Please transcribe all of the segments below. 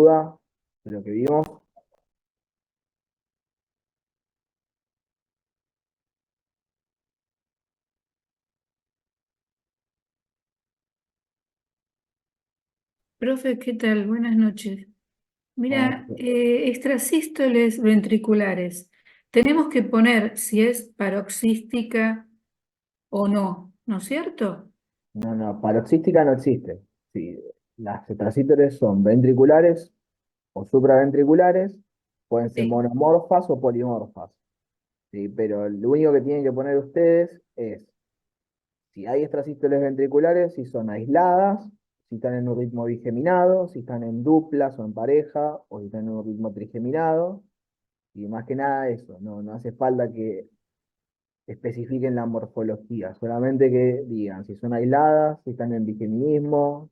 duda de lo que vimos. Profe, ¿qué tal? Buenas noches. Bueno, Mira, extrasístoles ventriculares. Tenemos que poner si es paroxística o no, ¿no es cierto? no, paroxística no existe. Sí, las tetracítoles son ventriculares o supraventriculares, pueden ser Sí. monomorfas o polimorfas. Sí, pero lo único que tienen que poner ustedes es si hay extrasístoles ventriculares, si son aisladas, si están en un ritmo bigeminado, si están en duplas o en pareja, o si están en un ritmo trigeminado. Y más que nada eso, no hace falta que especifiquen la morfología, solamente que digan si son aisladas, si están en bigeminismo,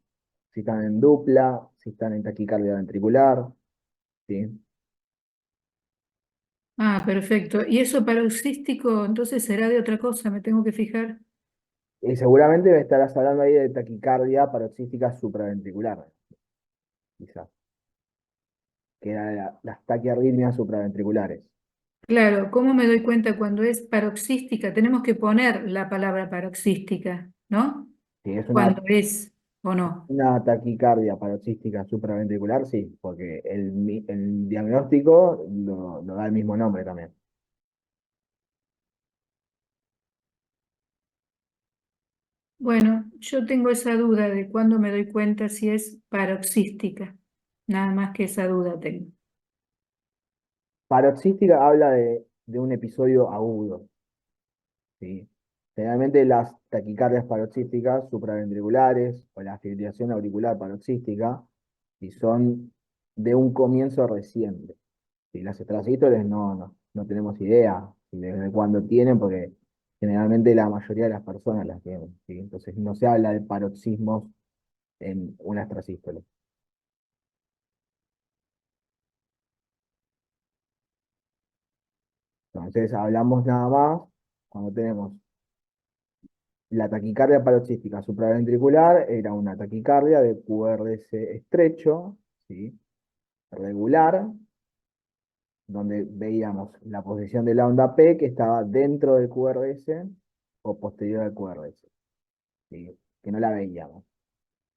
si están en dupla, si están en taquicardia ventricular, ¿sí? Ah, perfecto. ¿Y eso paroxístico entonces será de otra cosa? ¿Me tengo que fijar? Y seguramente me estarás hablando ahí de taquicardia paroxística supraventricular, quizás, que eran las taquiarritmias supraventriculares. Claro, ¿cómo me doy cuenta cuando es paroxística? Tenemos que poner la palabra paroxística, ¿no? Si es Cuando es o no. una taquicardia paroxística supraventricular, sí, porque el diagnóstico lo da el mismo nombre también. Bueno, yo tengo esa duda de cuándo me doy cuenta si es paroxística. Nada más que esa duda tengo. Paroxística habla de un episodio agudo. ¿Sí? Generalmente las taquicardias paroxísticas supraventriculares o la fibrilación auricular paroxística, si son de un comienzo reciente. Si las extrasístoles no tenemos idea desde cuándo tienen, porque generalmente la mayoría de las personas las tienen. ¿Sí? Entonces no se habla de paroxismos en una extrasístole. Entonces hablamos nada más cuando tenemos la taquicardia paroxística supraventricular, era una taquicardia de QRS estrecho, ¿sí? Regular, donde veíamos la posición de la onda P que estaba dentro del QRS o posterior al QRS, ¿sí? Que no la veíamos.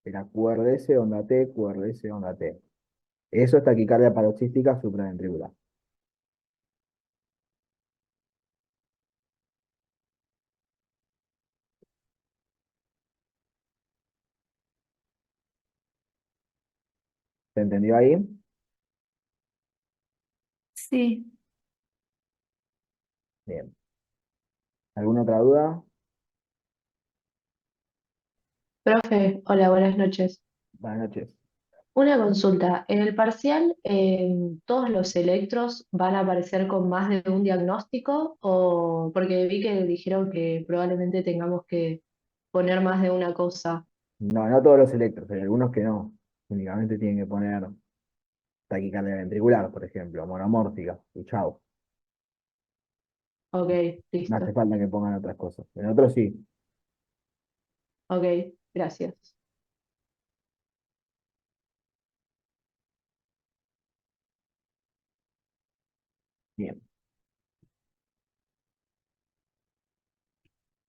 Era QRS, onda T, QRS, onda T. Eso es taquicardia paroxística supraventricular. ¿Se entendió ahí? Sí, Bien. ¿Alguna otra duda? Profe, hola, buenas noches. Buenas noches. Una consulta. En el parcial, ¿todos los electros van a aparecer con más de un diagnóstico? O porque vi que dijeron que probablemente tengamos que poner más de una cosa. No todos los electros, hay algunos que no. Únicamente tienen que poner taquicardia ventricular, por ejemplo, monomórfica, y chau. Ok, No hace listo. falta que pongan otras cosas. En otros sí. Ok, gracias. Bien.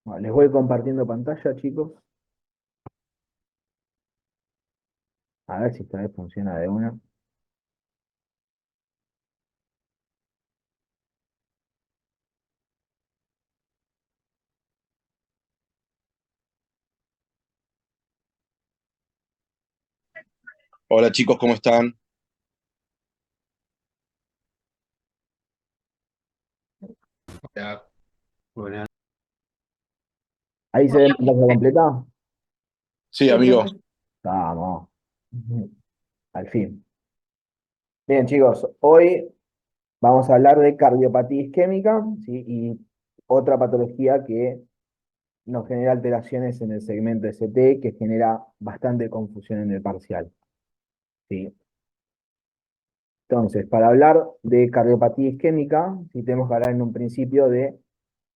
Bueno, les voy compartiendo pantalla, chicos. A ver si esta vez funciona de una. Hola chicos, ¿cómo están? Ya, bueno. Ahí se ve pantalla completa. Sí, sí, amigos. profe. Vamos. Ujú. Al fin. Bien, chicos, hoy vamos a hablar de cardiopatía isquémica, ¿sí? Y otra patología que nos genera alteraciones en el segmento ST, que genera bastante confusión en el parcial, ¿sí? Entonces, para hablar de cardiopatía isquémica, sí tenemos que hablar en un principio de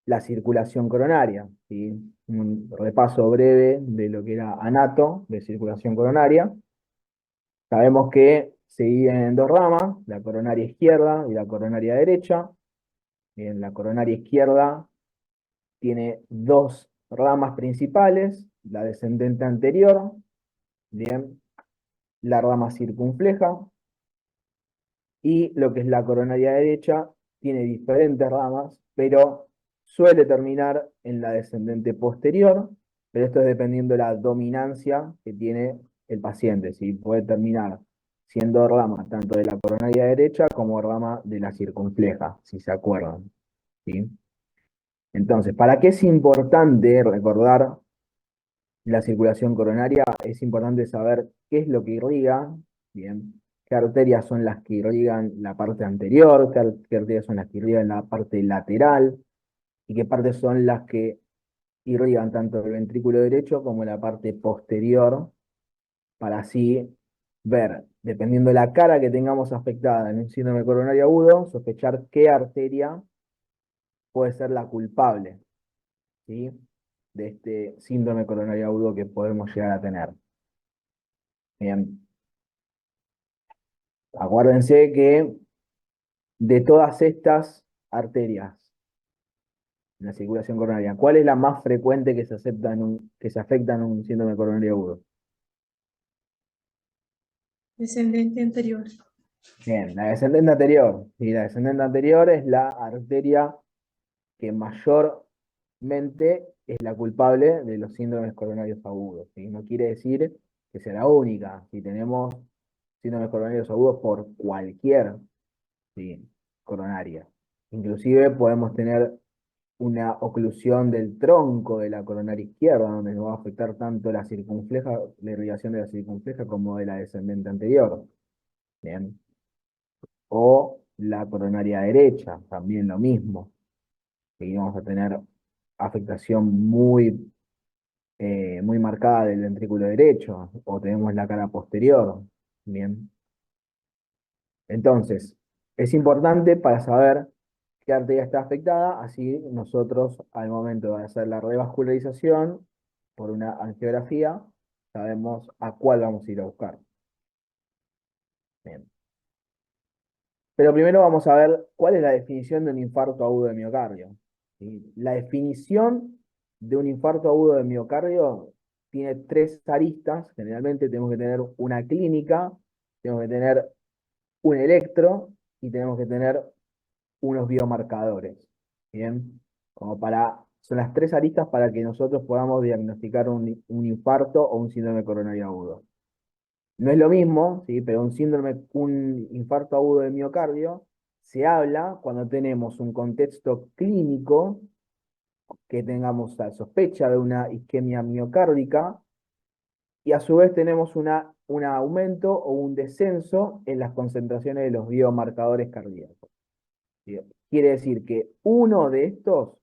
la circulación coronaria, ¿sí? Un repaso breve de lo que era anato de circulación coronaria. Sabemos que se dividen en dos ramas, la coronaria izquierda y la coronaria derecha. Bien, la coronaria izquierda tiene dos ramas principales, la descendente anterior, bien, la rama circunfleja, y lo que es la coronaria derecha tiene diferentes ramas, pero suele terminar en la descendente posterior, pero esto es dependiendo de la dominancia que tiene el paciente, ¿sí? Puede terminar siendo rama tanto de la coronaria derecha como rama de la circunfleja, si se acuerdan, ¿sí? Entonces, ¿para qué es importante recordar la circulación coronaria? Es importante saber qué es lo que irriga, bien, qué arterias son las que irrigan la parte anterior, qué arterias son las que irrigan la parte lateral, y qué partes son las que irrigan tanto el ventrículo derecho como la parte posterior, para así ver, dependiendo de la cara que tengamos afectada en un síndrome coronario agudo, sospechar qué arteria puede ser la culpable, ¿sí? De este síndrome coronario agudo que podemos llegar a tener. Bien, acuérdense que de todas estas arterias en la circulación coronaria, ¿cuál es la más frecuente que que se afecta en un síndrome coronario agudo? Descendente anterior. Bien, la descendente anterior. Y la descendente anterior es la arteria que mayormente es la culpable de los síndromes coronarios agudos, ¿sí? No quiere decir que sea la única. Si tenemos síndromes coronarios agudos por cualquier, ¿sí?, coronaria. Inclusive podemos tener una oclusión del tronco de la coronaria izquierda, donde nos va a afectar tanto la circunfleja, la irrigación de la circunfleja, como de la descendente anterior. Bien. O la coronaria derecha, también lo mismo. Y vamos a tener afectación muy marcada del ventrículo derecho, o tenemos la cara posterior. Bien. Entonces, es importante para saber qué arteria está afectada, así nosotros al momento de hacer la revascularización por una angiografía, sabemos a cuál vamos a ir a buscar. Bien. Pero primero vamos a ver cuál es la definición de un infarto agudo de miocardio, ¿sí? La definición de un infarto agudo de miocardio tiene tres aristas. Generalmente tenemos que tener una clínica, tenemos que tener un electro y tenemos que tener unos biomarcadores. Bien, son las tres aristas para que nosotros podamos diagnosticar un infarto o un síndrome coronario agudo. No es lo mismo, ¿sí? Pero un infarto agudo de miocardio se habla cuando tenemos un contexto clínico, que tengamos la sospecha de una isquemia miocárdica, y a su vez tenemos un aumento o un descenso en las concentraciones de los biomarcadores cardíacos. ¿Sí? Quiere decir que uno de estos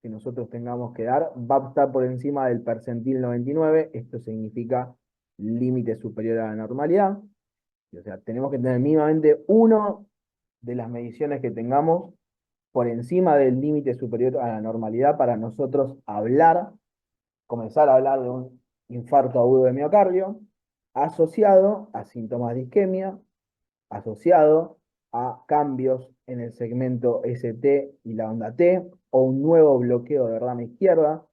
que nosotros tengamos que dar va a estar por encima del percentil 99, esto significa límite superior a la normalidad. O sea, tenemos que tener mínimamente uno de las mediciones que tengamos por encima del límite superior a la normalidad para nosotros comenzar a hablar de un infarto agudo de miocardio asociado a síntomas de isquemia, asociado a cambios en el segmento ST y la onda T, o un nuevo bloqueo de rama izquierda,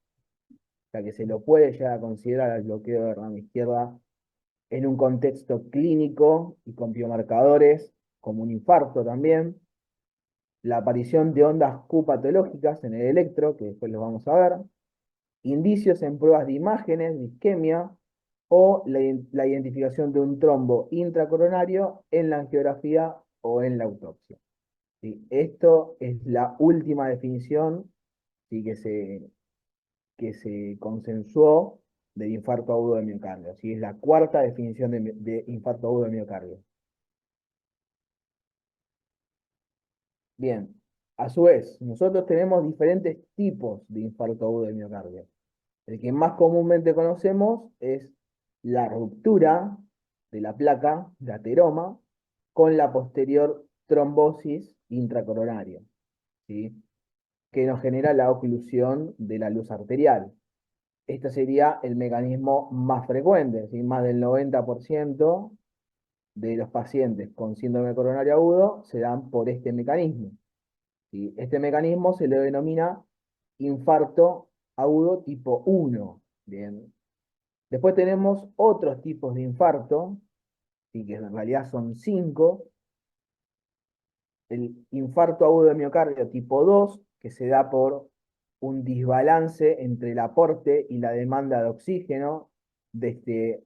o sea que se lo puede llegar a considerar el bloqueo de rama izquierda en un contexto clínico y con biomarcadores, como un infarto también. La aparición de ondas Q patológicas en el electro, que después lo vamos a ver. Indicios en pruebas de imágenes de isquemia, o la identificación de un trombo intracoronario en la angiografía o en la autopsia. ¿Sí? Esto es la última definición, ¿sí?, que se consensuó del infarto agudo de miocardio. ¿Sí? Es la cuarta definición de infarto agudo de miocardio. Bien, a su vez, nosotros tenemos diferentes tipos de infarto agudo de miocardio. El que más comúnmente conocemos es la ruptura de la placa de ateroma con la posterior trombosis intracoronaria, ¿sí?, que nos genera la oclusión de la luz arterial. Este sería el mecanismo más frecuente, ¿sí? Más del 90% de los pacientes con síndrome coronario agudo se dan por este mecanismo. ¿Sí? Este mecanismo se le denomina infarto agudo tipo 1. Bien. Después tenemos otros tipos de infarto, ¿sí? Que en realidad son 5. El infarto agudo de miocardio tipo 2, que se da por un desbalance entre el aporte y la demanda de oxígeno de este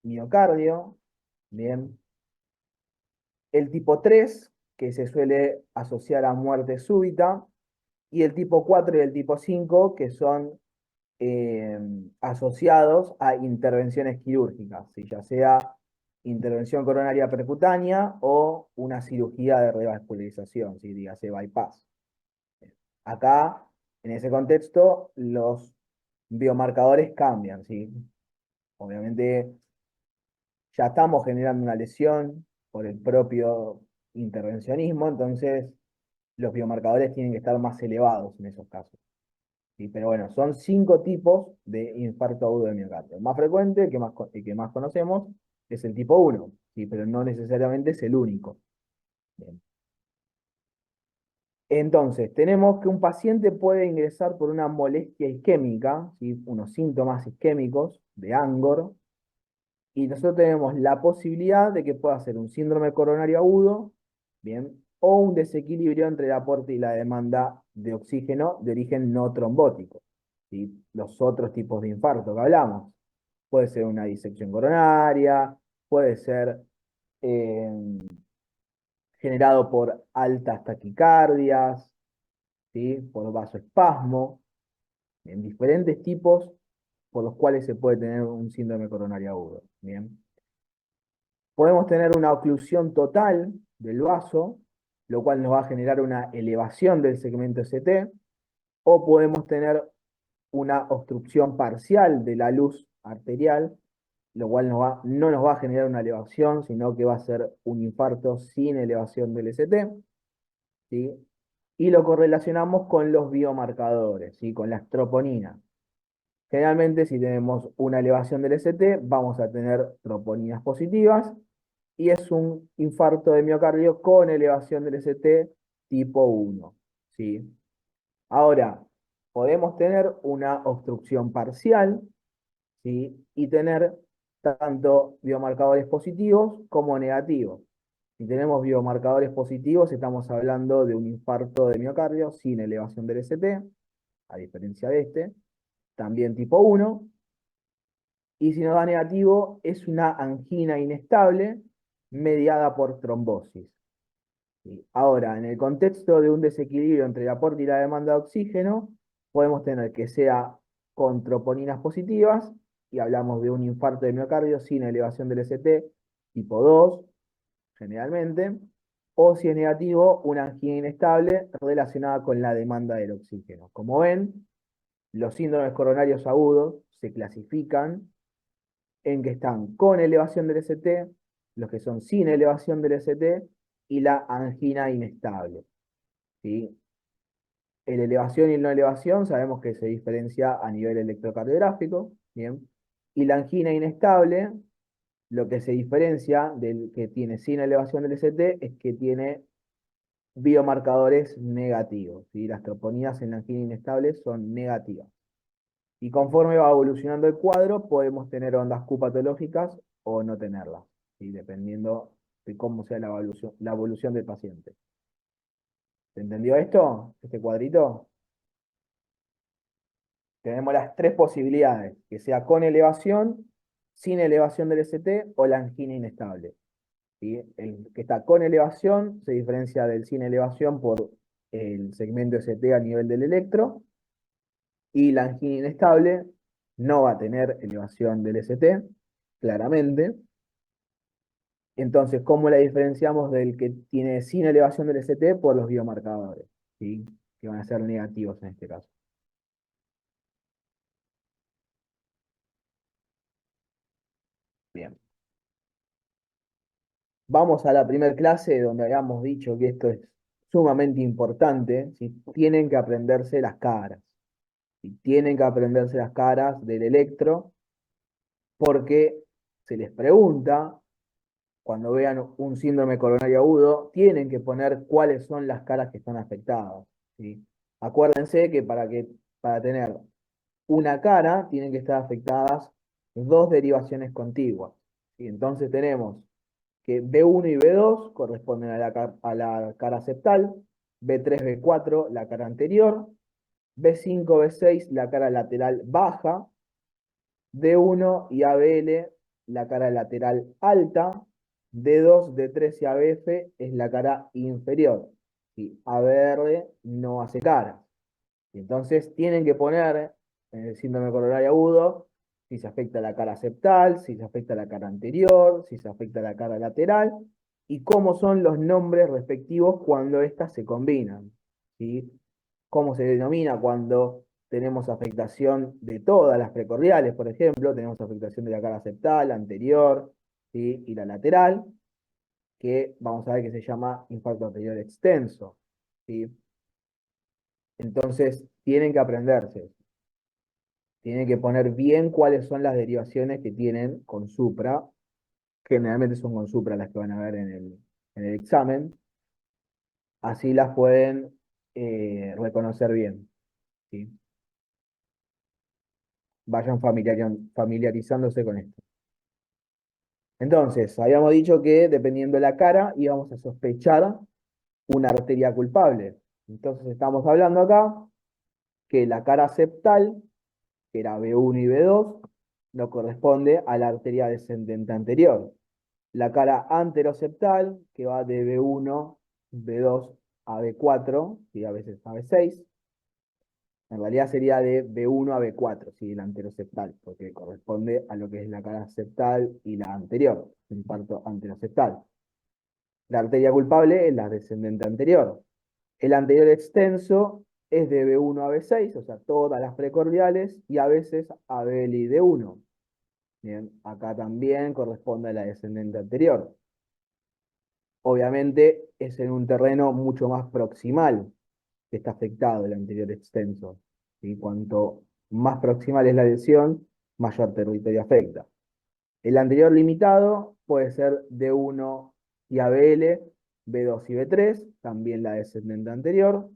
miocardio. Bien. El tipo 3, que se suele asociar a muerte súbita, y el tipo 4 y el tipo 5, que son asociados a intervenciones quirúrgicas, ¿sí? Ya sea intervención coronaria percutánea o una cirugía de revascularización, ¿sí? Dígase bypass. Acá, en ese contexto, los biomarcadores cambian, ¿sí? Obviamente, ya estamos generando una lesión por el propio intervencionismo, entonces los biomarcadores tienen que estar más elevados en esos casos. ¿Sí? Pero bueno, son 5 tipos de infarto agudo de miocardio. El más frecuente, el que más conocemos, es el tipo 1, ¿sí? Pero no necesariamente es el único. Bien. Entonces, tenemos que un paciente puede ingresar por una molestia isquémica, ¿sí? Unos síntomas isquémicos de Angor, y nosotros tenemos la posibilidad de que pueda ser un síndrome coronario agudo, bien, o un desequilibrio entre el aporte y la demanda de oxígeno de origen no trombótico. ¿Sí? Los otros tipos de infarto que hablamos. Puede ser una disección coronaria, puede ser eh, generado por altas taquicardias, ¿sí? Por vasoespasmo, en diferentes tipos por los cuales se puede tener un síndrome coronario agudo. Bien. Podemos tener una oclusión total del vaso, lo cual nos va a generar una elevación del segmento ST, o podemos tener una obstrucción parcial de la luz arterial, lo cual no nos va a generar una elevación, sino que va a ser un infarto sin elevación del ST, ¿sí? Y lo correlacionamos con los biomarcadores, ¿sí? Con las troponinas. Generalmente, si tenemos una elevación del ST, vamos a tener troponinas positivas, y es un infarto de miocardio con elevación del ST tipo 1, ¿sí? Ahora, podemos tener una obstrucción parcial, ¿sí? Y tener tanto biomarcadores positivos como negativos. Si tenemos biomarcadores positivos, estamos hablando de un infarto de miocardio sin elevación del ST, a diferencia de este, también tipo 1. Y si nos da negativo, es una angina inestable mediada por trombosis. ¿Sí? Ahora, en el contexto de un desequilibrio entre el aporte y la demanda de oxígeno, podemos tener que sea con troponinas positivas, y hablamos de un infarto de miocardio sin elevación del ST, tipo 2, generalmente, o si es negativo, una angina inestable relacionada con la demanda del oxígeno. Como ven, los síndromes coronarios agudos se clasifican en que están con elevación del ST, los que son sin elevación del ST, y la angina inestable. ¿Sí? La elevación y la no elevación sabemos que se diferencia a nivel electrocardiográfico, ¿bien? Y la angina inestable, lo que se diferencia del que tiene sin elevación del ST es que tiene biomarcadores negativos, ¿sí? Las troponinas en la angina inestable son negativas. Y conforme va evolucionando el cuadro, podemos tener ondas Q patológicas o no tenerlas, ¿sí? Dependiendo de cómo sea la evolución del paciente. ¿Se entendió esto? ¿Este cuadrito? Tenemos las 3 posibilidades, que sea con elevación, sin elevación del ST o la angina inestable. ¿Sí? El que está con elevación se diferencia del sin elevación por el segmento ST a nivel del electro, y la angina inestable no va a tener elevación del ST, claramente. Entonces, ¿cómo la diferenciamos del que tiene sin elevación del ST? Por los biomarcadores, ¿sí? Que van a ser negativos en este caso. Bien. Vamos a la primera clase donde habíamos dicho que esto es sumamente importante, ¿sí? Tienen que aprenderse las caras. ¿Sí? Tienen que aprenderse las caras del electro, porque se les pregunta cuando vean un síndrome coronario agudo, tienen que poner cuáles son las caras que están afectadas, ¿sí? Acuérdense que para tener una cara tienen que estar afectadas dos derivaciones contiguas, ¿sí? Entonces tenemos que B1 y B2 corresponden a la cara septal, B3, B4 la cara anterior, B5, B6 la cara lateral baja, D1 y ABL la cara lateral alta, D2, D3 y ABF es la cara inferior. Y ABR no hace cara. Entonces tienen que poner en el síndrome coronario agudo si se afecta la cara septal, si se afecta la cara anterior, si se afecta la cara lateral y cómo son los nombres respectivos cuando éstas se combinan, ¿sí? Cómo se denomina cuando tenemos afectación de todas las precordiales, por ejemplo, tenemos afectación de la cara septal, anterior, ¿sí? Y la lateral, que vamos a ver que se llama infarto arterial extenso, ¿sí? Entonces, tienen que aprenderse. Tienen que poner bien cuáles son las derivaciones que tienen con supra. Generalmente son con supra las que van a ver en el examen. Así las pueden reconocer bien, ¿sí? Vayan familiarizándose con esto. Entonces, habíamos dicho que dependiendo de la cara íbamos a sospechar una arteria culpable. Entonces, estamos hablando acá que la cara septal, que era B1 y B2, no corresponde a la arteria descendente anterior. La cara anteroseptal, que va de B1, B2 a B4, y a veces a B6, en realidad sería de B1 a B4, ¿sí? El anteroseptal, porque corresponde a lo que es la cara septal y la anterior, el infarto anteroseptal. La arteria culpable es la descendente anterior. El anterior extenso es de B1 a B6, o sea, todas las precordiales, y a veces a BL y D1. Bien, acá también corresponde a la descendente anterior. Obviamente es en un terreno mucho más proximal que está afectado el anterior extenso. ¿Sí? Cuanto más proximal es la lesión, mayor territorio afecta. El anterior limitado puede ser D1 y ABL, B2 y B3, también la descendente anterior.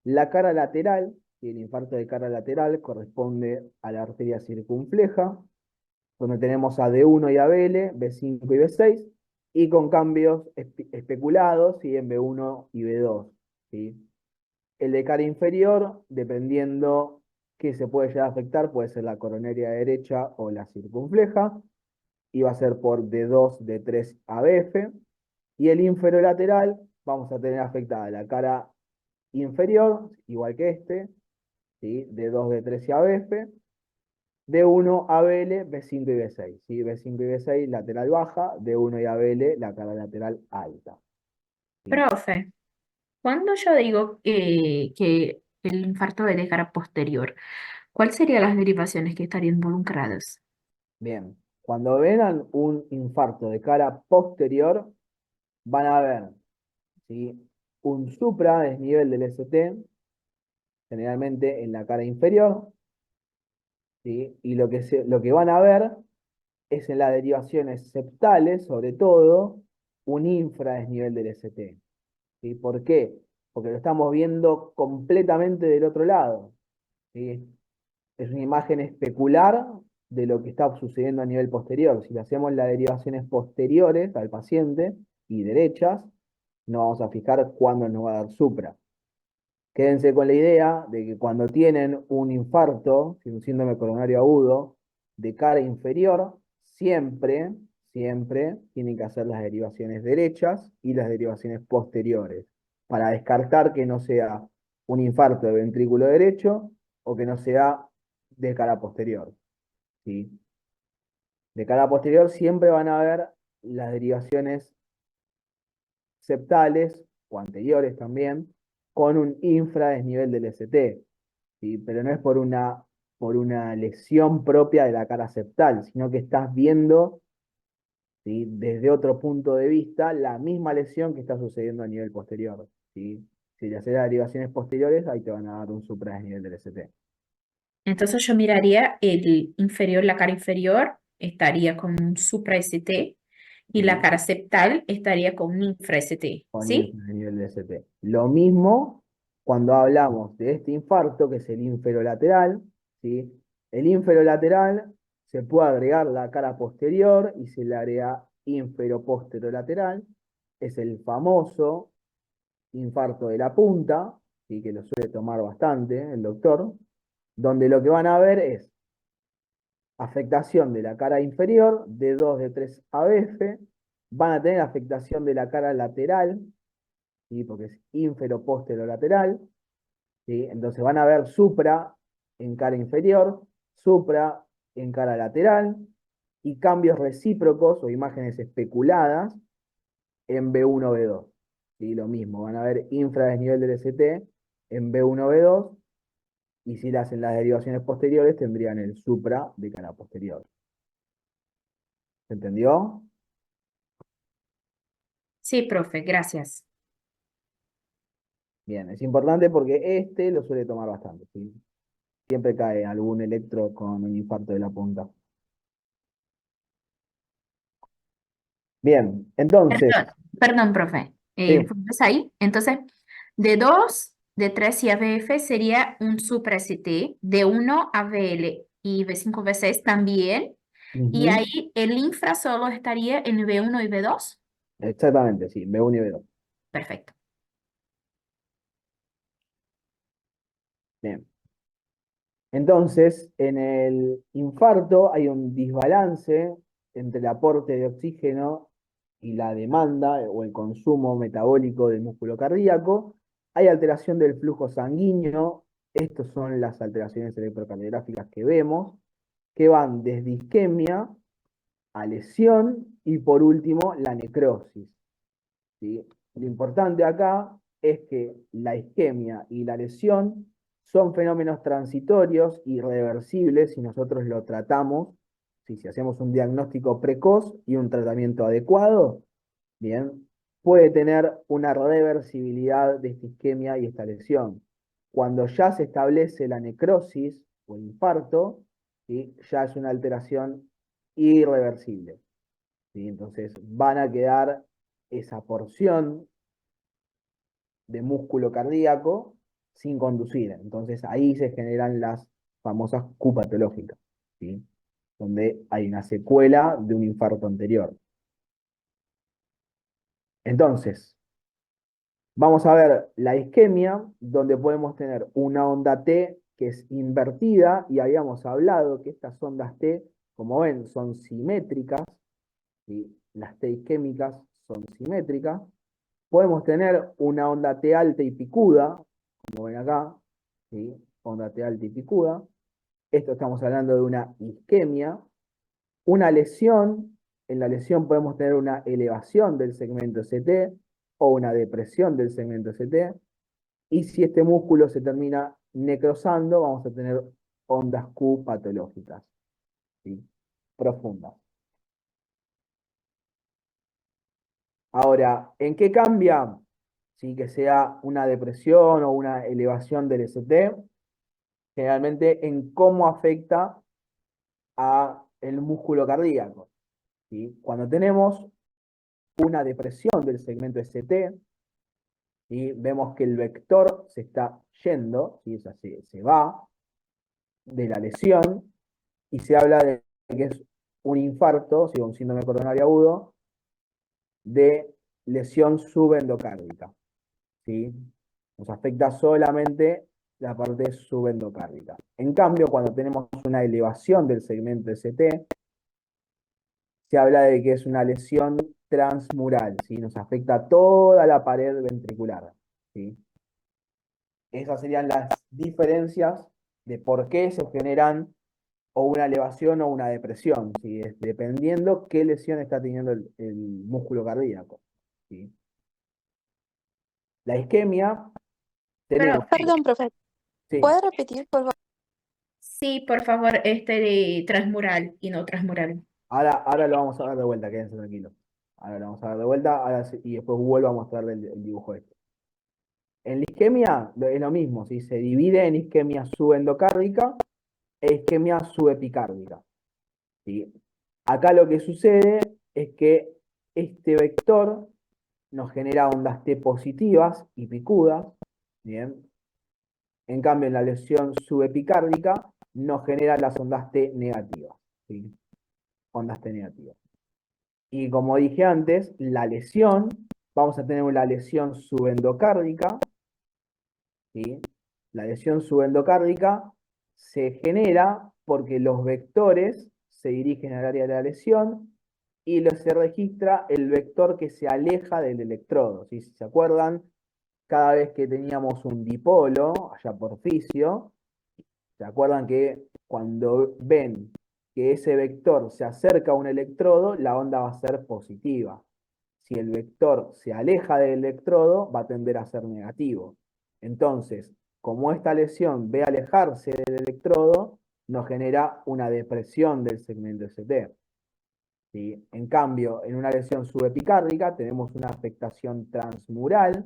La cara lateral, y el infarto de cara lateral corresponde a la arteria circunfleja, donde tenemos a D1 y ABL, B5 y B6, y con cambios especulados, ¿sí? En B1 y B2. ¿Sí? El de cara inferior, dependiendo qué se puede llegar a afectar, puede ser la coronaria derecha o la circunfleja, y va a ser por D2, D3, ABF. Y el inferolateral, vamos a tener afectada la cara inferior, igual que este, ¿sí? D2, D3 y ABF. D1, ABL, B5 y B6. ¿Sí? B5 y B6, lateral baja, D1 y ABL, la cara lateral alta. ¿Sí? Profe, cuando yo digo que el infarto es de cara posterior, ¿cuáles serían las derivaciones que estarían involucradas? Bien, cuando vean un infarto de cara posterior, van a ver, ¿sí? Un supradesnivel del ST, generalmente en la cara inferior, ¿sí? Y lo que van a ver es en las derivaciones septales, sobre todo, un infradesnivel del ST. ¿Sí? ¿Por qué? Porque lo estamos viendo completamente del otro lado, ¿sí? Es una imagen especular de lo que está sucediendo a nivel posterior. Si le hacemos las derivaciones posteriores al paciente y derechas, no vamos a fijar cuándo nos va a dar supra. Quédense con la idea de que cuando tienen un infarto, un síndrome coronario agudo, de cara inferior, siempre tienen que hacer las derivaciones derechas y las derivaciones posteriores, para descartar que no sea un infarto de ventrículo derecho o que no sea de cara posterior, ¿sí? De cara posterior siempre van a haber las derivaciones septales o anteriores también, con un infradesnivel del ST, ¿sí? Pero no es por una lesión propia de la cara septal, sino que estás viendo, ¿sí? Desde otro punto de vista la misma lesión que está sucediendo a nivel posterior, ¿sí? Si le haces las derivaciones posteriores, ahí te van a dar un supradesnivel del ST. Entonces yo miraría el inferior, la cara inferior, estaría con un supra ST, Y la ¿sí? cara septal estaría con infra-ST, Con ¿sí? nivel de ST. Lo mismo cuando hablamos de este infarto, que es el inferolateral, ¿sí? El inferolateral se puede agregar la cara posterior y se le agrega inferoposterolateral. Es el famoso infarto de la punta, ¿sí? Que lo suele tomar bastante el doctor, donde lo que van a ver es afectación de la cara inferior de 2 de 3 ABF, van a tener afectación de la cara lateral, ¿sí? Porque es inferoposterolateral, ¿sí? Entonces van a ver supra en cara inferior, supra en cara lateral, y cambios recíprocos o imágenes especuladas en B1, B2. ¿Sí? Lo mismo, van a ver infradesnivel del ST en B1, B2, y si le hacen las derivaciones posteriores tendrían el supra de cara posterior. ¿Se entendió? Sí, profe, gracias. Bien, es importante porque este lo suele tomar bastante, ¿sí? Siempre cae algún electro con un infarto de la punta. Bien, entonces, Perdón, profe. sí, ¿Fuimos ahí? Entonces, de 2, de 3 y ABF sería un supra-ST, de 1 AVL y B5, B6 también. Y ujú, ahí el infra solo estaría en B1 y B2. exactamente, sí, B1 y B2. Perfecto. Bien. Entonces, en el infarto hay un desbalance entre el aporte de oxígeno y la demanda o el consumo metabólico del músculo cardíaco. Hay alteración del flujo sanguíneo. Estas son las alteraciones electrocardiográficas que vemos, que van desde isquemia a lesión y por último la necrosis, ¿sí? Lo importante acá es que la isquemia y la lesión son fenómenos transitorios y reversibles si nosotros lo tratamos, ¿sí? Si hacemos un diagnóstico precoz y un tratamiento adecuado, bien, puede tener una reversibilidad de esta isquemia y esta lesión. Cuando ya se establece la necrosis o el infarto, ¿sí? Ya es una alteración irreversible, ¿sí? Entonces van a quedar esa porción de músculo cardíaco sin conducir. Entonces ahí se generan las famosas Q patológicas, ¿sí? Donde hay una secuela de un infarto anterior. Entonces, vamos a ver la isquemia, donde podemos tener una onda T que es invertida, y habíamos hablado que estas ondas T, como ven, son simétricas, ¿sí? Las T isquémicas son simétricas. Podemos tener una onda T alta y picuda, como ven acá, ¿sí? Onda T alta y picuda. Esto estamos hablando de una isquemia. Una lesión, en la lesión podemos tener una elevación del segmento ST o una depresión del segmento ST. Y si este músculo se termina necrosando, vamos a tener ondas Q patológicas, ¿sí? Profundas. Ahora, ¿en qué cambia? ¿Sí? Que sea una depresión o una elevación del ST, generalmente en cómo afecta a el músculo cardíaco, ¿sí? Cuando tenemos una depresión del segmento ST, ¿sí? Vemos que el vector se está yendo, ¿sí? O sea, se va de la lesión y se habla de que es un infarto, ¿sí? Un síndrome coronario agudo de lesión subendocárdica, ¿sí? Nos afecta solamente la parte subendocárdica. En cambio, cuando tenemos una elevación del segmento ST, se habla de que es una lesión transmural, ¿sí? Nos afecta toda la pared ventricular, ¿sí? Esas serían las diferencias de por qué se generan o una elevación o una depresión, ¿sí? Dependiendo qué lesión está teniendo el músculo cardíaco, ¿sí? La isquemia, tenemos, Profe, Perdón, profe, sí, ¿puede repetir, por favor? sí, por favor, este de transmural y no transmural. ahora lo vamos a ver de vuelta, quédense tranquilos. Ahora lo vamos a ver de vuelta, y después vuelvo a mostrarle el dibujo este. En la isquemia es lo mismo, ¿sí? Se divide en isquemia subendocárdica e isquemia subepicárdica, ¿sí? Acá lo que sucede es que este vector nos genera ondas T positivas y picudas, ¿bien? En cambio, en la lesión subepicárdica nos genera las ondas T negativas, ¿sí? Ondas T negativas. Y como dije antes, la lesión, vamos a tener una lesión subendocárdica, ¿sí? La lesión subendocárdica se genera porque los vectores se dirigen al área de la lesión y se registra el vector que se aleja del electrodo, ¿sí? Si se acuerdan, cada vez que teníamos un dipolo, allá por fisio, ¿se acuerdan que cuando ven que ese vector se acerca a un electrodo, la onda va a ser positiva? Si el vector se aleja del electrodo, va a tender a ser negativo. Entonces, como esta lesión ve alejarse del electrodo, nos genera una depresión del segmento ST. ¿Sí? En cambio, en una lesión subepicárdica tenemos una afectación transmural,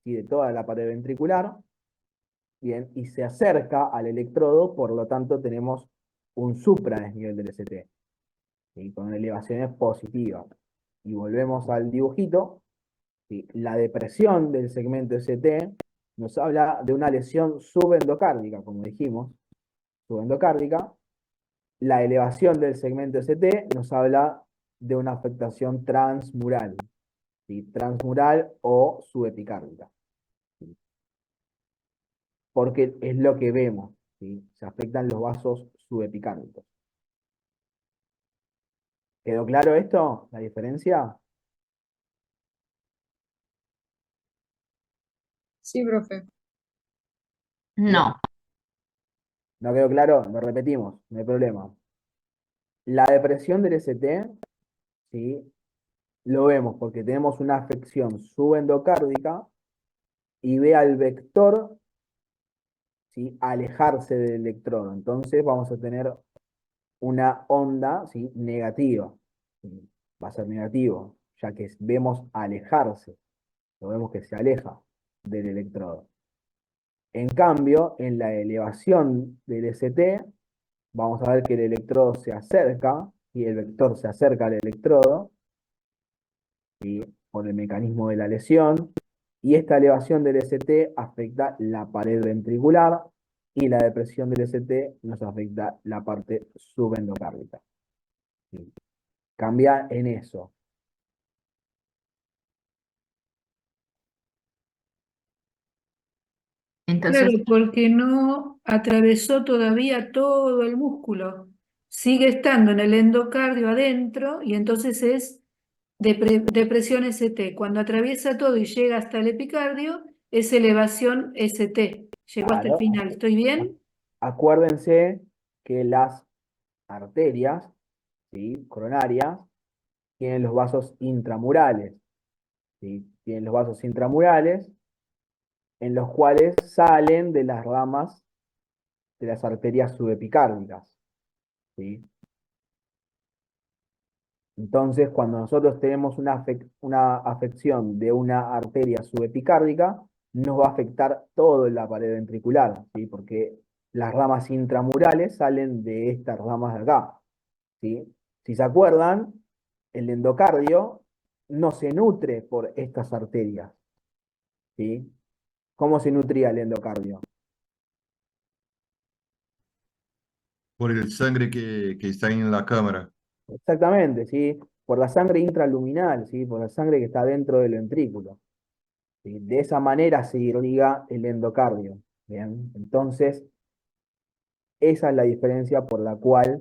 ¿sí? De toda la pared ventricular, bien, y se acerca al electrodo, por lo tanto tenemos un supradesnivel del ST, ¿sí? Con elevaciones positivas. Y volvemos al dibujito, ¿sí? La depresión del segmento ST nos habla de una lesión subendocárdica, como dijimos, subendocárdica. La elevación del segmento ST nos habla de una afectación transmural, ¿sí? Transmural o subepicárdica, ¿sí? Porque es lo que vemos, ¿sí? Se afectan los vasos subepicárdicos. ¿Quedó claro esto? ¿La diferencia? Sí, profe. Bien. No. ¿No quedó claro? Lo repetimos, no hay problema. La depresión del ST, ¿sí? Lo vemos porque tenemos una afección subendocárdica y ve al vector, ¿sí? Alejarse del electrodo. Entonces vamos a tener una onda, ¿sí? Negativa, ¿sí? Va a ser negativo, ya que vemos alejarse, lo vemos que se aleja del electrodo. En cambio, en la elevación del ST, vamos a ver que el electrodo se acerca, y el vector se acerca al electrodo, ¿sí? Por el mecanismo de la lesión, y esta elevación del ST afecta la pared ventricular, y la depresión del ST nos afecta la parte subendocárdica, ¿sí? Cambia en eso. Claro, Entonces, porque no atravesó todavía todo el músculo. Sigue estando en el endocardio adentro y entonces es depresión ST. Cuando atraviesa todo y llega hasta el epicardio, es elevación ST. Llegó hasta el Claro, final. ¿Estoy bien? acuérdense que las arterias, ¿sí? Coronarias tienen los vasos intramurales, ¿sí? Tienen los vasos intramurales en los cuales salen de las ramas de las arterias subepicárdicas, ¿sí? Entonces, cuando nosotros tenemos una afección de una arteria subepicárdica, nos va a afectar toda la pared ventricular, ¿sí? Porque las ramas intramurales salen de estas ramas de acá, ¿sí? Si se acuerdan, el endocardio no se nutre por estas arterias, ¿sí? ¿Cómo se nutría el endocardio? por el sangre que está en la cámara. Exactamente, ¿sí? Por la sangre intraluminal, ¿sí? Por la sangre que está dentro del ventrículo, ¿sí? De esa manera se irriga el endocardio, ¿bien? Entonces, esa es la diferencia por la cual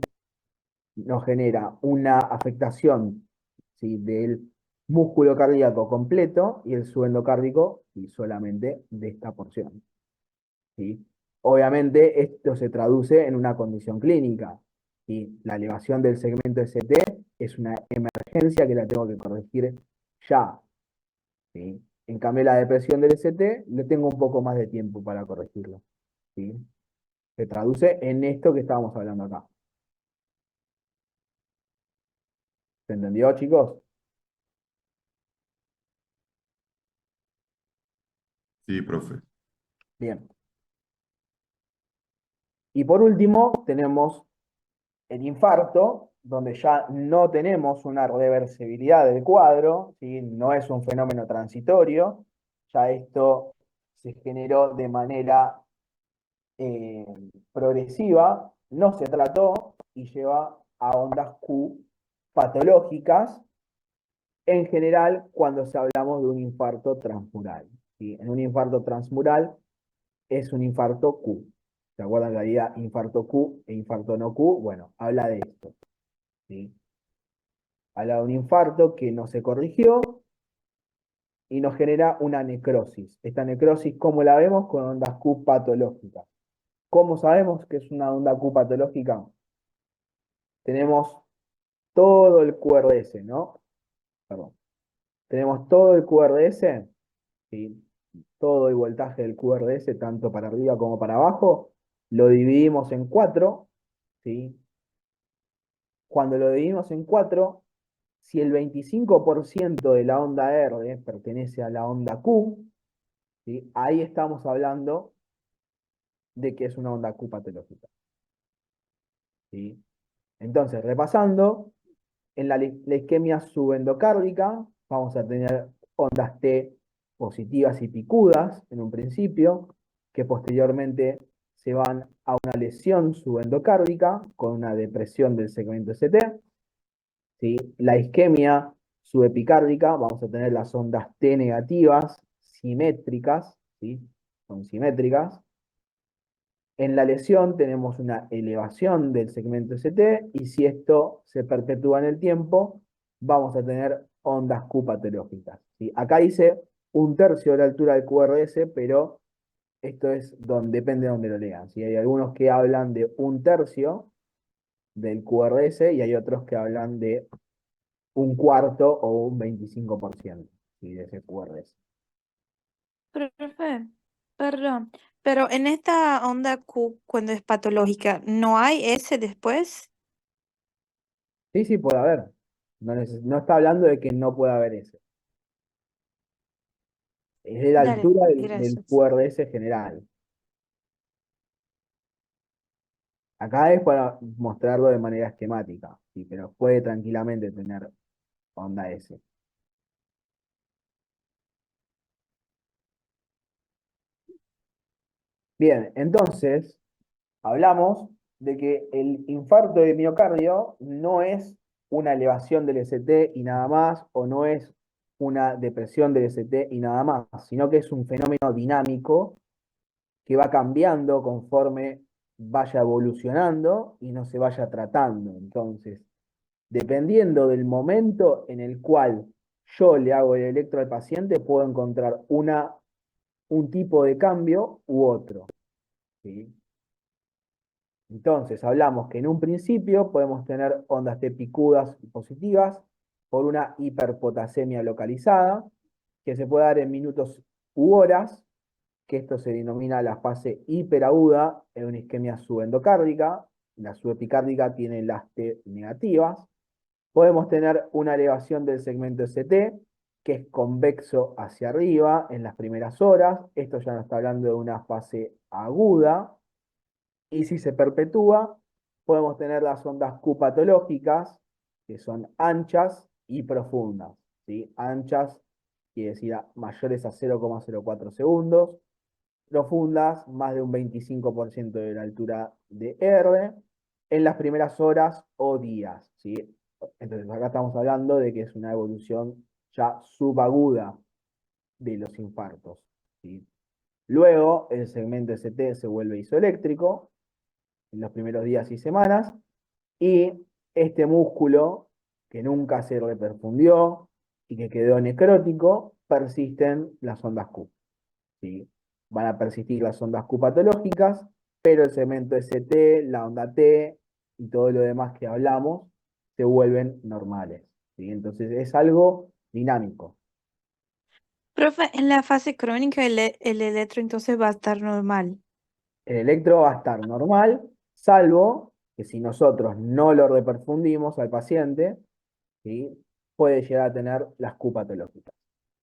nos genera una afectación, ¿sí? Del músculo cardíaco completo y el subendocárdico, y solamente de esta porción, ¿sí? Obviamente esto se traduce en una condición clínica, ¿sí? La elevación del segmento ST es una emergencia que la tengo que corregir ya, ¿sí? En cambio la depresión del ST le tengo un poco más de tiempo para corregirlo, ¿sí? Se traduce en esto que estábamos hablando acá. ¿Se entendió, chicos? Sí, profe. Bien. Y por último tenemos el infarto, donde ya no tenemos una reversibilidad del cuadro, ¿sí? No es un fenómeno transitorio, ya esto se generó de manera eh, progresiva, no se trató y lleva a ondas Q patológicas, en general cuando hablamos de un infarto transmural, ¿sí? En un infarto transmural es un infarto Q. ¿Se acuerdan que había infarto Q e infarto no Q? Bueno, habla de esto, ¿sí? Habla de un infarto que no se corrigió y nos genera una necrosis. Esta necrosis, ¿cómo la vemos? Con ondas Q patológicas. ¿Cómo sabemos que es una onda Q patológica? Tenemos todo el QRS, ¿no? Perdón. Tenemos todo el QRS, ¿sí? Todo el voltaje del QRS, tanto para arriba como para abajo, lo dividimos en 4, ¿sí? Cuando lo dividimos en 4, si el 25% de la onda R pertenece a la onda Q, ¿sí? Ahí estamos hablando de que es una onda Q patológica, ¿sí? Entonces, repasando, en la isquemia subendocárdica vamos a tener ondas T positivas y picudas en un principio, que posteriormente se van a una lesión subendocárdica con una depresión del segmento ST. ¿Sí? La isquemia subepicárdica, vamos a tener las ondas T negativas, simétricas, ¿sí? Son simétricas. En la lesión tenemos una elevación del segmento ST y si esto se perpetúa en el tiempo, vamos a tener ondas Q patológicas, ¿sí? Acá dice 1/3 de la altura del QRS, pero esto es donde depende de donde lo lean, ¿sí? Hay algunos que hablan de 1/3 del QRS y hay otros que hablan de 1/4 o un 25%, ¿sí? De ese QRS. Profe, perdón, pero en esta onda Q, cuando es patológica, ¿no hay S después? Sí, sí, puede haber. No está hablando de que no pueda haber ese. Es de la Dale, altura del gracias. QRS general. Acá es para mostrarlo de manera esquemática, ¿sí? Pero puede tranquilamente tener onda S. Bien, entonces hablamos de que el infarto de miocardio no es una elevación del ST y nada más, o no es una depresión del ST y nada más, sino que es un fenómeno dinámico que va cambiando conforme vaya evolucionando y no se vaya tratando. Entonces, dependiendo del momento en el cual yo le hago el electro al paciente, puedo encontrar un tipo de cambio u otro, ¿sí? Entonces, hablamos que en un principio podemos tener ondas T picudas y positivas por una hiperpotasemia localizada, que se puede dar en minutos u horas, que esto se denomina la fase hiperaguda en una isquemia subendocárdica. La subepicárdica tiene las T negativas. Podemos tener una elevación del segmento ST, que es convexo hacia arriba en las primeras horas. Esto ya nos está hablando de una fase aguda. Y si se perpetúa, podemos tener las ondas Q patológicas, que son anchas y profundas, ¿sí? Anchas quiere decir mayores a 0,04 segundos, profundas más de un 25% de la altura de R, en las primeras horas o días, ¿sí? Entonces acá estamos hablando de que es una evolución ya subaguda de los infartos, ¿sí? Luego el segmento ST se vuelve isoeléctrico en los primeros días y semanas, y este músculo que nunca se reperfundió y que quedó necrótico, persisten las ondas Q, ¿sí? Van a persistir las ondas Q patológicas, pero el segmento ST, la onda T y todo lo demás que hablamos se vuelven normales, ¿sí? Entonces es algo dinámico. Profe, en la fase crónica el electro entonces va a estar normal. El electro va a estar normal, salvo que si nosotros no lo reperfundimos al paciente, ¿sí? Puede llegar a tener las Q patológicas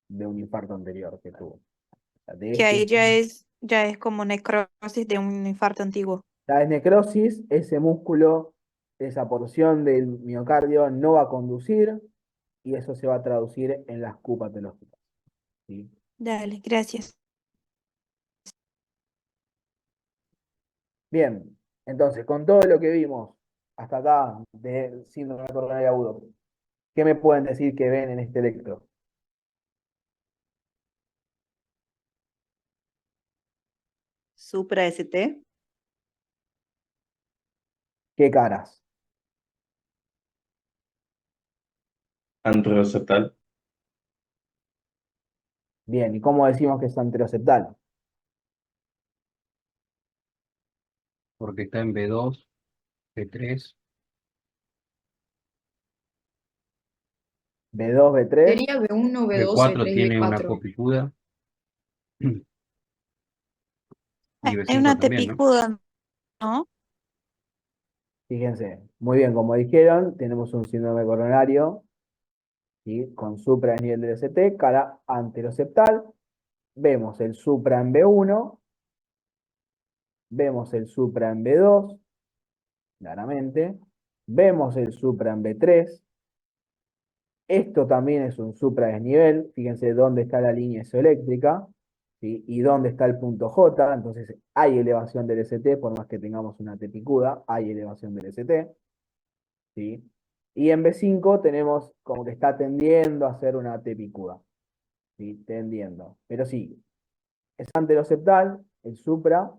de un infarto anterior que tuvo. O sea, de Que ahí este, ya es como necrosis de un infarto antiguo. la necrosis, ese músculo esa porción del miocardio no va a conducir y eso se va a traducir en las Q patológicas, ¿sí? Dale, gracias. Bien, entonces, con todo lo que vimos hasta acá de síndrome coronario agudo, ¿qué me pueden decir que ven en este electro? Supra ST. ¿Qué caras? Anteroceptal. Bien, ¿y cómo decimos que es anteroseptal? Porque está en B2, B3. B2, B3, Sería B1, B2, B4 B3 y tiene una B4. copicuda. Y Hay B5 una también, ¿no? tepicuda, ¿no? fíjense, muy bien, como dijeron, tenemos un síndrome coronario, ¿sí? Con supra de nivel del ST, cara anteroseptal, vemos el supra en B1, vemos el supra en B2, claramente, vemos el supra en B3, esto también es un supradesnivel, fíjense dónde está la línea isoeléctrica, ¿sí? Y dónde está el punto J, entonces hay elevación del ST, por más que tengamos una T picuda, hay elevación del ST, ¿sí? Y en B5 tenemos como que está tendiendo a ser una T picuda, ¿sí? Tendiendo, pero sí, es anteroseptal, el supra,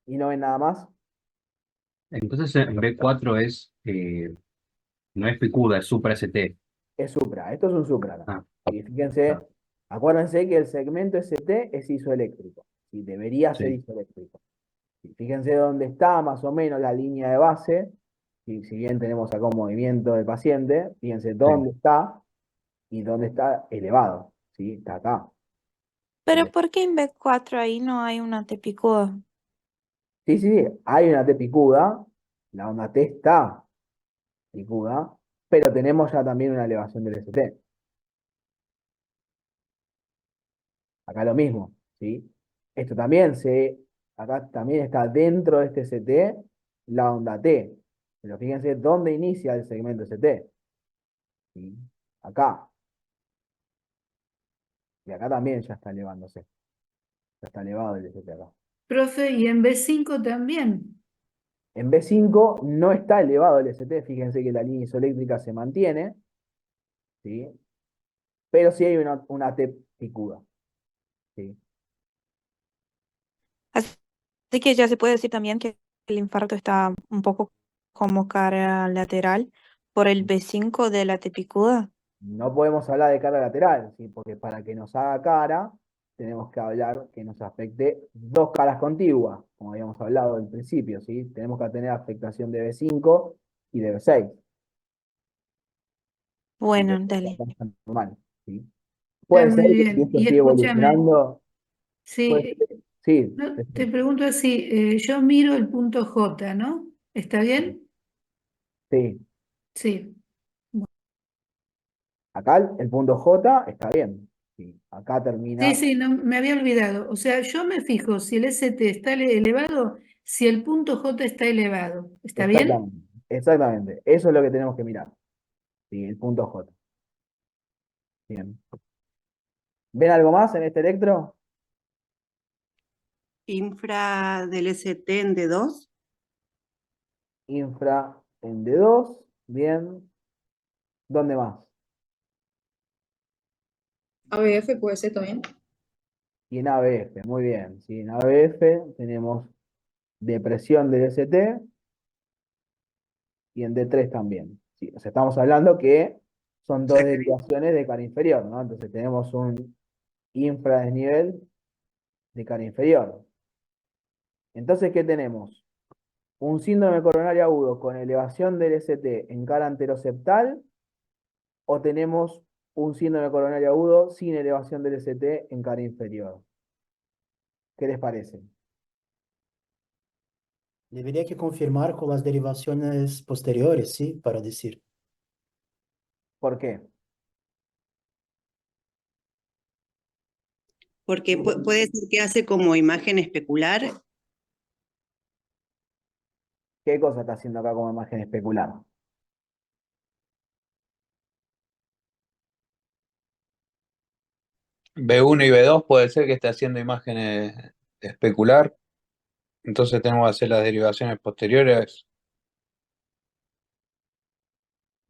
y no ven nada más, Entonces en B4 no es picuda, es supra ST. es supra, esto es un supra. Ah, Y fíjense, acuérdense que el segmento ST es isoeléctrico, ¿sí? Debería ser sí. isoeléctrico. Y fíjense dónde está más o menos la línea de base, y si bien tenemos acá un movimiento del paciente, fíjense Sí. dónde está y dónde está elevado, ¿sí? Está acá. Pero ¿por qué en B4 ahí no hay una tepicuda? Sí, sí, sí, hay una T picuda, la onda T está picuda, pero tenemos ya también una elevación del ST. Acá lo mismo, ¿sí? Esto también acá también está dentro de este ST la onda T. Pero fíjense dónde inicia el segmento ST, ¿sí? Acá. Y acá también ya está elevándose. Ya está elevado el ST acá. Profe, y en B5 también. En B5 no está elevado el ST, fíjense que la línea isoeléctrica se mantiene, ¿sí? Pero sí hay una T picuda, ¿sí? Así que ya se puede decir también que el infarto está un poco como cara lateral por el B5 de la tepicuda. No podemos hablar de cara lateral, ¿sí? Porque para que nos haga cara, tenemos que hablar que nos afecte dos caras contiguas, como habíamos hablado al principio, ¿sí? Tenemos que tener afectación de B5 y de B6. Y Bueno, de dale. normal, ¿sí? Está Puede ser muy que si bien. esto Y sigue escúchame, evolucionando, puede sí, ser, sí, no, te pregunto así, yo miro el punto J, ¿no? ¿Está bien? sí. Sí. Acá el punto J está bien. Sí. Acá Sí, termina. sí, no, me había olvidado. O sea, yo me fijo si el ST está elevado, si el punto J está elevado. ¿Está bien? Exactamente. Exactamente. Eso es lo que tenemos que mirar. Sí, el punto J. Bien. ¿Ven algo más en este electro? Infra del ST en D2. Infra en D2. Bien. ¿Dónde más? ABF puede ser también. Y en ABF. Muy bien. Sí, en ABF tenemos depresión del ST y en D3 también. Sí, o sea, estamos hablando que son dos derivaciones de cara inferior, ¿no? Entonces tenemos un infradesnivel de cara inferior. Entonces, ¿qué tenemos? Un síndrome coronario agudo con elevación del ST en cara anteroseptal o tenemos un síndrome coronario agudo sin elevación del ST en cara inferior. ¿Qué les parece? Debería que confirmar con las derivaciones posteriores, ¿sí? Para decir. ¿Por qué? Porque puede ser que hace como imagen especular. ¿Qué cosa está haciendo acá como imagen especular? B1 y B2 puede ser que esté haciendo imágenes especular. Entonces tenemos que hacer las derivaciones posteriores.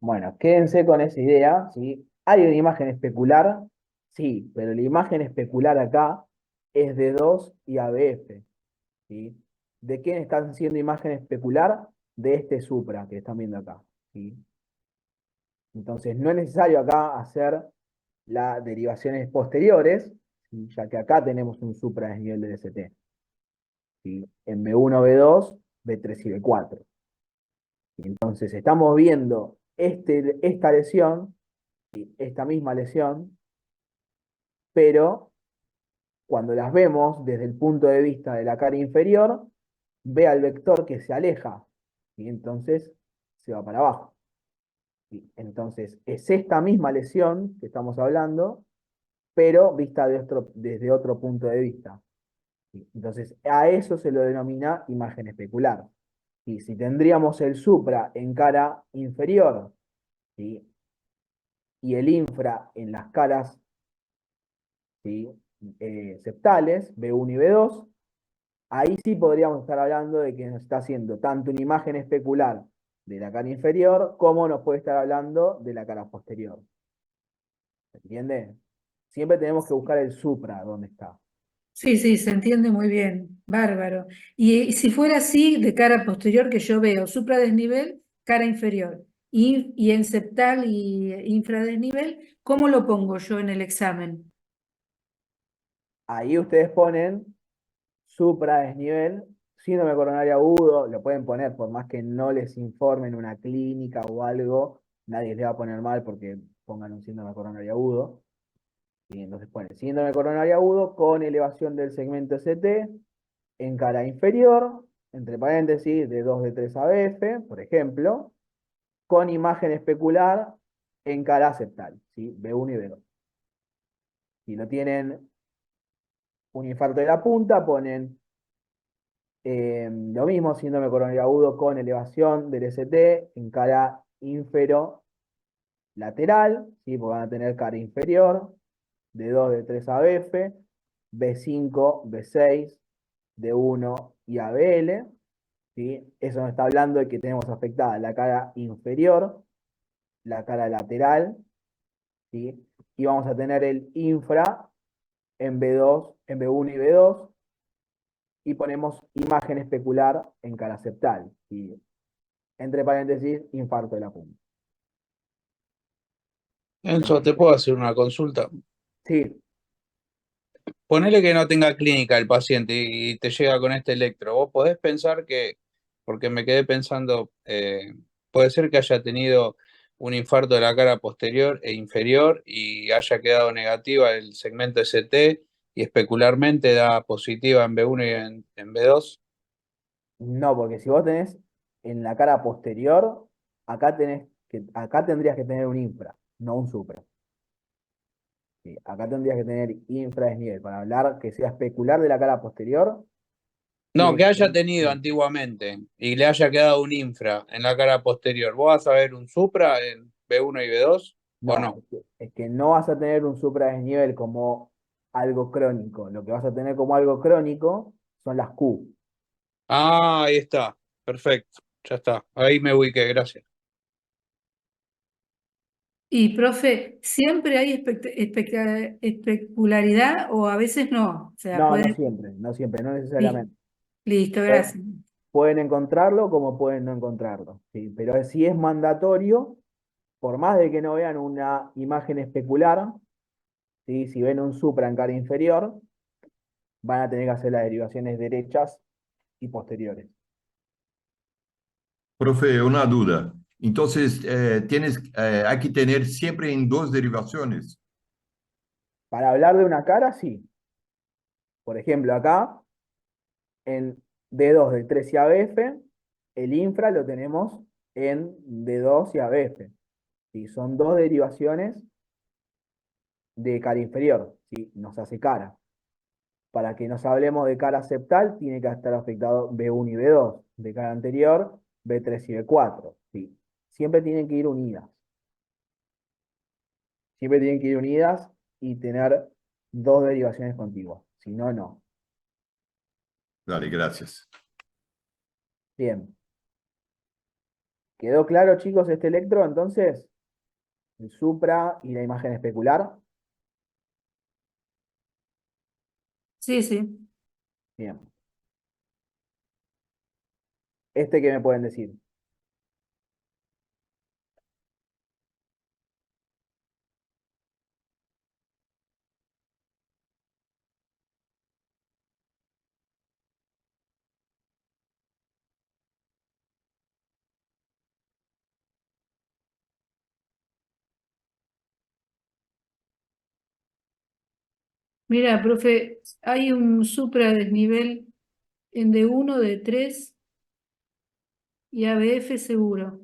Bueno, quédense con esa idea, ¿sí? ¿Hay una imagen especular? Sí, pero la imagen especular acá es de 2 y ABF, ¿sí? ¿De quién están haciendo imagen especular? De este supra que están viendo acá, ¿sí? Entonces no es necesario acá hacer las derivaciones posteriores, ¿sí? Ya que acá tenemos un supra desnivel del ST, ¿sí? En B1, B2, B3 y B4. Entonces estamos viendo esta lesión, esta misma lesión, pero cuando las vemos desde el punto de vista de la cara inferior, ve al vector que se aleja y entonces se va para abajo. ¿Sí? Entonces es esta misma lesión que estamos hablando, pero vista desde otro punto de vista. ¿Sí? Entonces a eso se lo denomina imagen especular. Y si tendríamos el supra en cara inferior, ¿sí? Y el infra en las caras, ¿sí? Septales, B1 y B2, ahí sí podríamos estar hablando de que nos está haciendo tanto una imagen especular de la cara inferior como nos puede estar hablando de la cara posterior. ¿Se entiende? Siempre tenemos que buscar el supra donde está. Sí, sí, se entiende muy bien, bárbaro. Y si fuera así, de cara posterior que yo veo, supradesnivel, cara inferior, y en septal y infradesnivel, ¿cómo lo pongo yo en el examen? Ahí ustedes ponen supra desnivel, síndrome coronario agudo, lo pueden poner por más que no les informen una clínica o algo, nadie les va a poner mal porque pongan un síndrome coronario agudo. Y entonces ponen síndrome coronario agudo con elevación del segmento ST en cara inferior, entre paréntesis, de 2 de 3 ABF, por ejemplo, con imagen especular en cara septal, ¿sí? B1 y B2. Si no tienen un infarto de la punta, ponen lo mismo, síndrome coronario agudo con elevación del ST en cara infero lateral, ¿sí? Porque van a tener cara inferior, de 2 de 3 ABF, B5, B6, D1 y ABL, ¿sí? Eso nos está hablando de que tenemos afectada la cara inferior, la cara lateral, ¿sí? Y vamos a tener el infra en B2, en B1 y B2, y ponemos imagen especular en cara septal, ¿sí? Entre paréntesis, infarto de la punta. Enzo, ¿te puedo hacer una consulta? Sí, Ponele que no tenga clínica el paciente y te llega con este electro. Vos podés pensar que, porque me quedé pensando, puede ser que haya tenido un infarto de la cara posterior e inferior y haya quedado negativa el segmento ST y especularmente da positiva en B1 y en B2. no, porque si vos tenés en la cara posterior, acá tendrías que tener un infra, no un supra. Sí, acá tendrías que tener infra desnivel. Para hablar que sea especular de la cara posterior, No, tiene que que haya ser. tenido antiguamente y le haya quedado un infra en la cara posterior. ¿Vos vas a ver un supra en B1 y B2 o No, no? es que no vas a tener un supra desnivel como algo crónico. Lo que vas a tener como algo crónico son las Q. Ah, ahí está. Perfecto. Ya está. Ahí me ubiqué. Gracias. Y, profe, ¿siempre hay especularidad o a veces no? O sea, No, puede... no siempre, no Li- necesariamente. Listo, Pueden, gracias. pueden encontrarlo como pueden no encontrarlo, ¿sí? Pero si es mandatorio, por más de que no vean una imagen especular, ¿sí? Si ven un supra en cara inferior, van a tener que hacer las derivaciones derechas y posteriores. Profe, una duda. Entonces, hay que tener siempre en dos derivaciones. Para hablar de una cara, sí. Por ejemplo, acá, en D2 de 3 y ABF, el infra lo tenemos en D2 y ABF. ¿Sí? Son dos derivaciones de cara inferior, ¿sí? Nos hace cara. Para que nos hablemos de cara septal, tiene que estar afectado B1 y B2. De cara anterior, B3 y B4, ¿sí? Siempre tienen que ir unidas. Siempre tienen que ir unidas y tener dos derivaciones contiguas. Si no, no. Dale, gracias. Bien. ¿Quedó claro, chicos, este electro? Entonces, el supra y la imagen especular. Sí, sí. Bien. ¿Este qué me pueden decir? Mira, profe, hay un supra desnivel en D1, D3 y ABF seguro.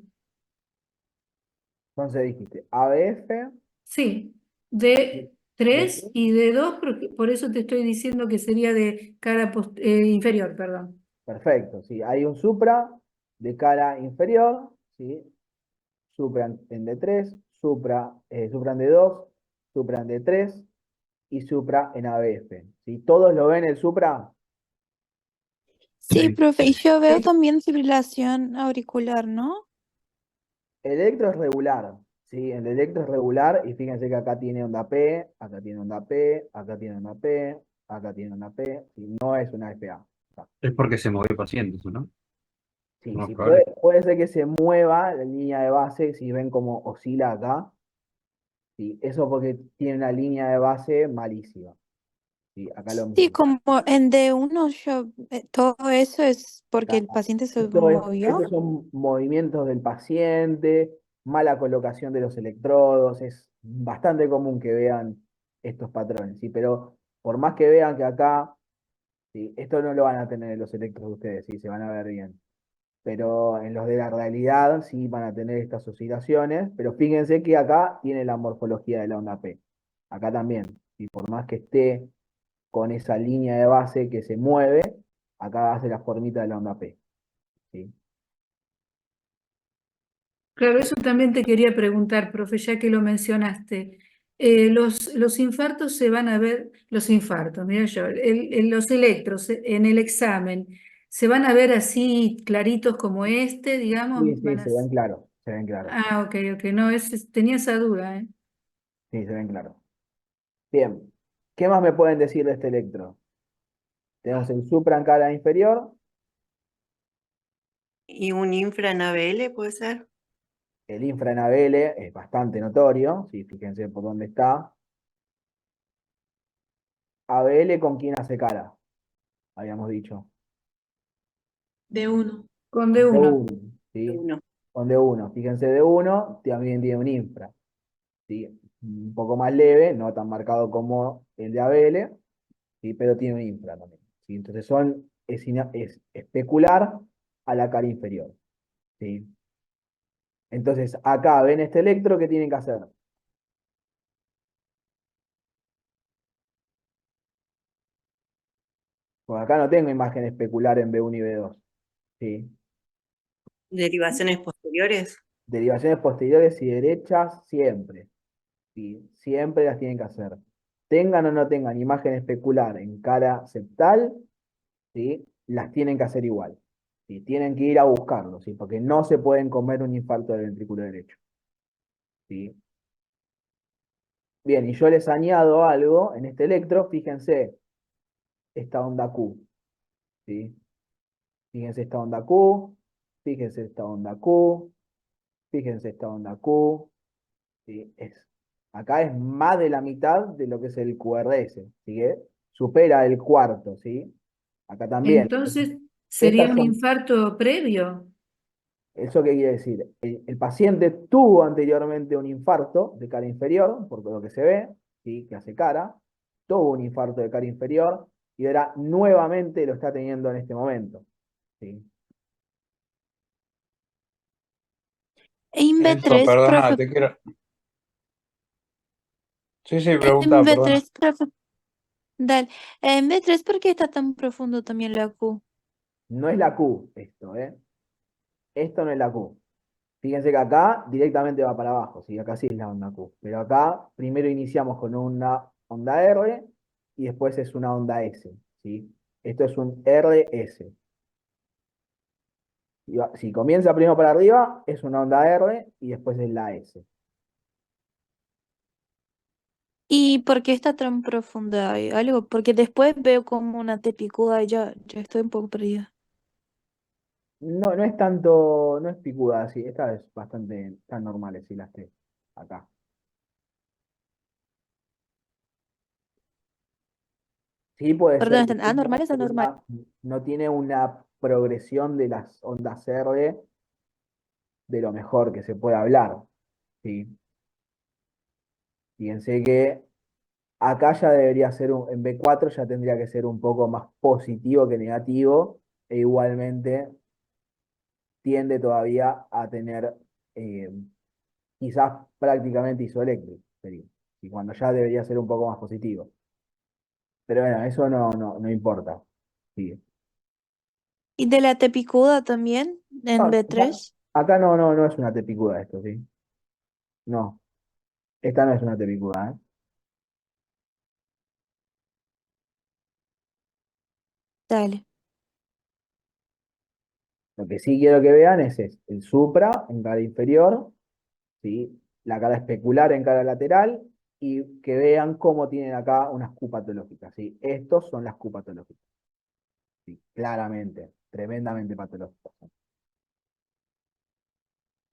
Entonces dijiste ABF, Sí, de D3 y D2, por eso te estoy diciendo que sería de cara inferior, perdón. perfecto, sí. Hay un supra de cara inferior, ¿sí? Supra en D3, supra en D2, supra en D3 y supra en ABF. ¿Sí? ¿Todos lo ven el supra? Sí, Sí. profe, y yo veo también fibrilación auricular, ¿no? El electro es regular, ¿sí? El electro es regular y fíjense que acá tiene onda P, acá tiene onda P, acá tiene onda P, acá tiene onda P, y no es una FA. Es porque se movió el paciente, eso, ¿no? Sí, No, sí, probable. puede ser que se mueva la línea de base, si ven cómo oscila acá, ¿sí? Eso porque tiene una línea de base malísima. ¿Sí? Acá lo Sí, mismo. como en D1 yo, todo eso es porque el Acá. paciente se movió. Estos son movimientos del paciente, mala colocación de los electrodos, es bastante común que vean estos patrones, ¿sí? Pero por más que vean que acá, ¿sí? Esto no lo van a tener en los electrodos de ustedes, ¿sí? Se van a ver bien. Pero en los de la realidad sí van a tener estas oscilaciones, pero fíjense que acá tiene la morfología de la onda P. Acá también, y por más que esté con esa línea de base que se mueve, acá hace la formita de la onda P. ¿Sí? Claro, eso también te quería preguntar, profe, ya que lo mencionaste. Los infartos se van a ver, los infartos, mira yo, los electros en el examen, ¿se van a ver así claritos como este, digamos? Sí, sí, se ven claros, se ven claros. Ah, ok, ok, no, tenía esa duda, ¿eh? Sí, se ven claros. Bien, ¿qué más me pueden decir de este electro? Tenemos el supra en cara inferior, ¿Y un infra en ABL puede ser? el infra en ABL es bastante notorio, ¿sí? Fíjense por dónde está. ABL con quién hace cara, habíamos dicho. D1. Con De D1. 1, ¿sí? Uno. Con D1. Fíjense, D1 también tiene un infra, ¿sí? Un poco más leve, no tan marcado como el de ABL, ¿sí? Pero tiene un infra también, ¿sí? Entonces es especular a la cara inferior, ¿sí? Entonces, acá ven este electro, ¿qué tienen que hacer? Porque acá no tengo imagen especular en B1 y B2, ¿sí? Derivaciones posteriores. Derivaciones posteriores y derechas siempre, ¿sí? Siempre las tienen que hacer. Tengan o no tengan imagen especular en cara septal, ¿sí? Las tienen que hacer igual, ¿sí? Tienen que ir a buscarlo, ¿sí? Porque no se pueden comer un infarto del ventrículo derecho, ¿sí? Bien, y yo les añado algo en este electro, fíjense, esta onda Q, ¿sí? Fíjense esta onda Q, fíjense esta onda Q, fíjense esta onda Q, ¿sí? Acá es más de la mitad de lo que es el QRS, ¿sí? Supera el cuarto, ¿sí? Acá también. Entonces, ¿sería Estas un son, infarto previo? ¿eso qué quiere decir? El paciente tuvo anteriormente un infarto de cara inferior, por lo que se ve, ¿sí? Que hace cara, tuvo un infarto de cara inferior y ahora nuevamente lo está teniendo en este momento, ¿sí? En Enzo, B3, perdona, profe, te quiero. Sí, sí, en pregunta, perdona. B3, profe, dale. En B3, ¿por qué está tan profundo también la Q? No es la Q esto, ¿eh? Esto no es la Q. Fíjense que acá directamente va para abajo, ¿sí? Acá sí es la onda Q. Pero acá primero iniciamos con una onda R y después es una onda S, ¿sí? Esto es un RS. Si comienza primero para arriba, es una onda R y después es la S. ¿Y por qué está tan profunda? ¿Hay algo? Porque después veo como una T picuda y ya estoy un poco perdida. No, no es tanto, no es picuda, sí. Esta es bastante tan normales, sí, las T. Acá. Sí, puede Perdón, ser que ¿están anormales o normal? no tiene una progresión de las ondas R de lo mejor que se puede hablar. ¿Sí? Fíjense que acá ya debería ser en B4 ya tendría que ser un poco más positivo que negativo, e igualmente tiende todavía a tener eh, quizás prácticamente isoeléctrico, sería. Y cuando ya debería ser un poco más positivo. Pero bueno, eso no importa. Sí. ¿Y de la T picuda también en No, B3? acá no es una tepicuda esto, ¿sí? No, esta no es una tepicuda, ¿eh? Dale. Lo que sí quiero que vean es el supra en cara inferior, ¿sí? La cara especular en cara lateral y que vean cómo tienen acá unas Q patológicas, ¿sí? Estos son las Q patológicas, ¿sí? Claramente, tremendamente patológicas.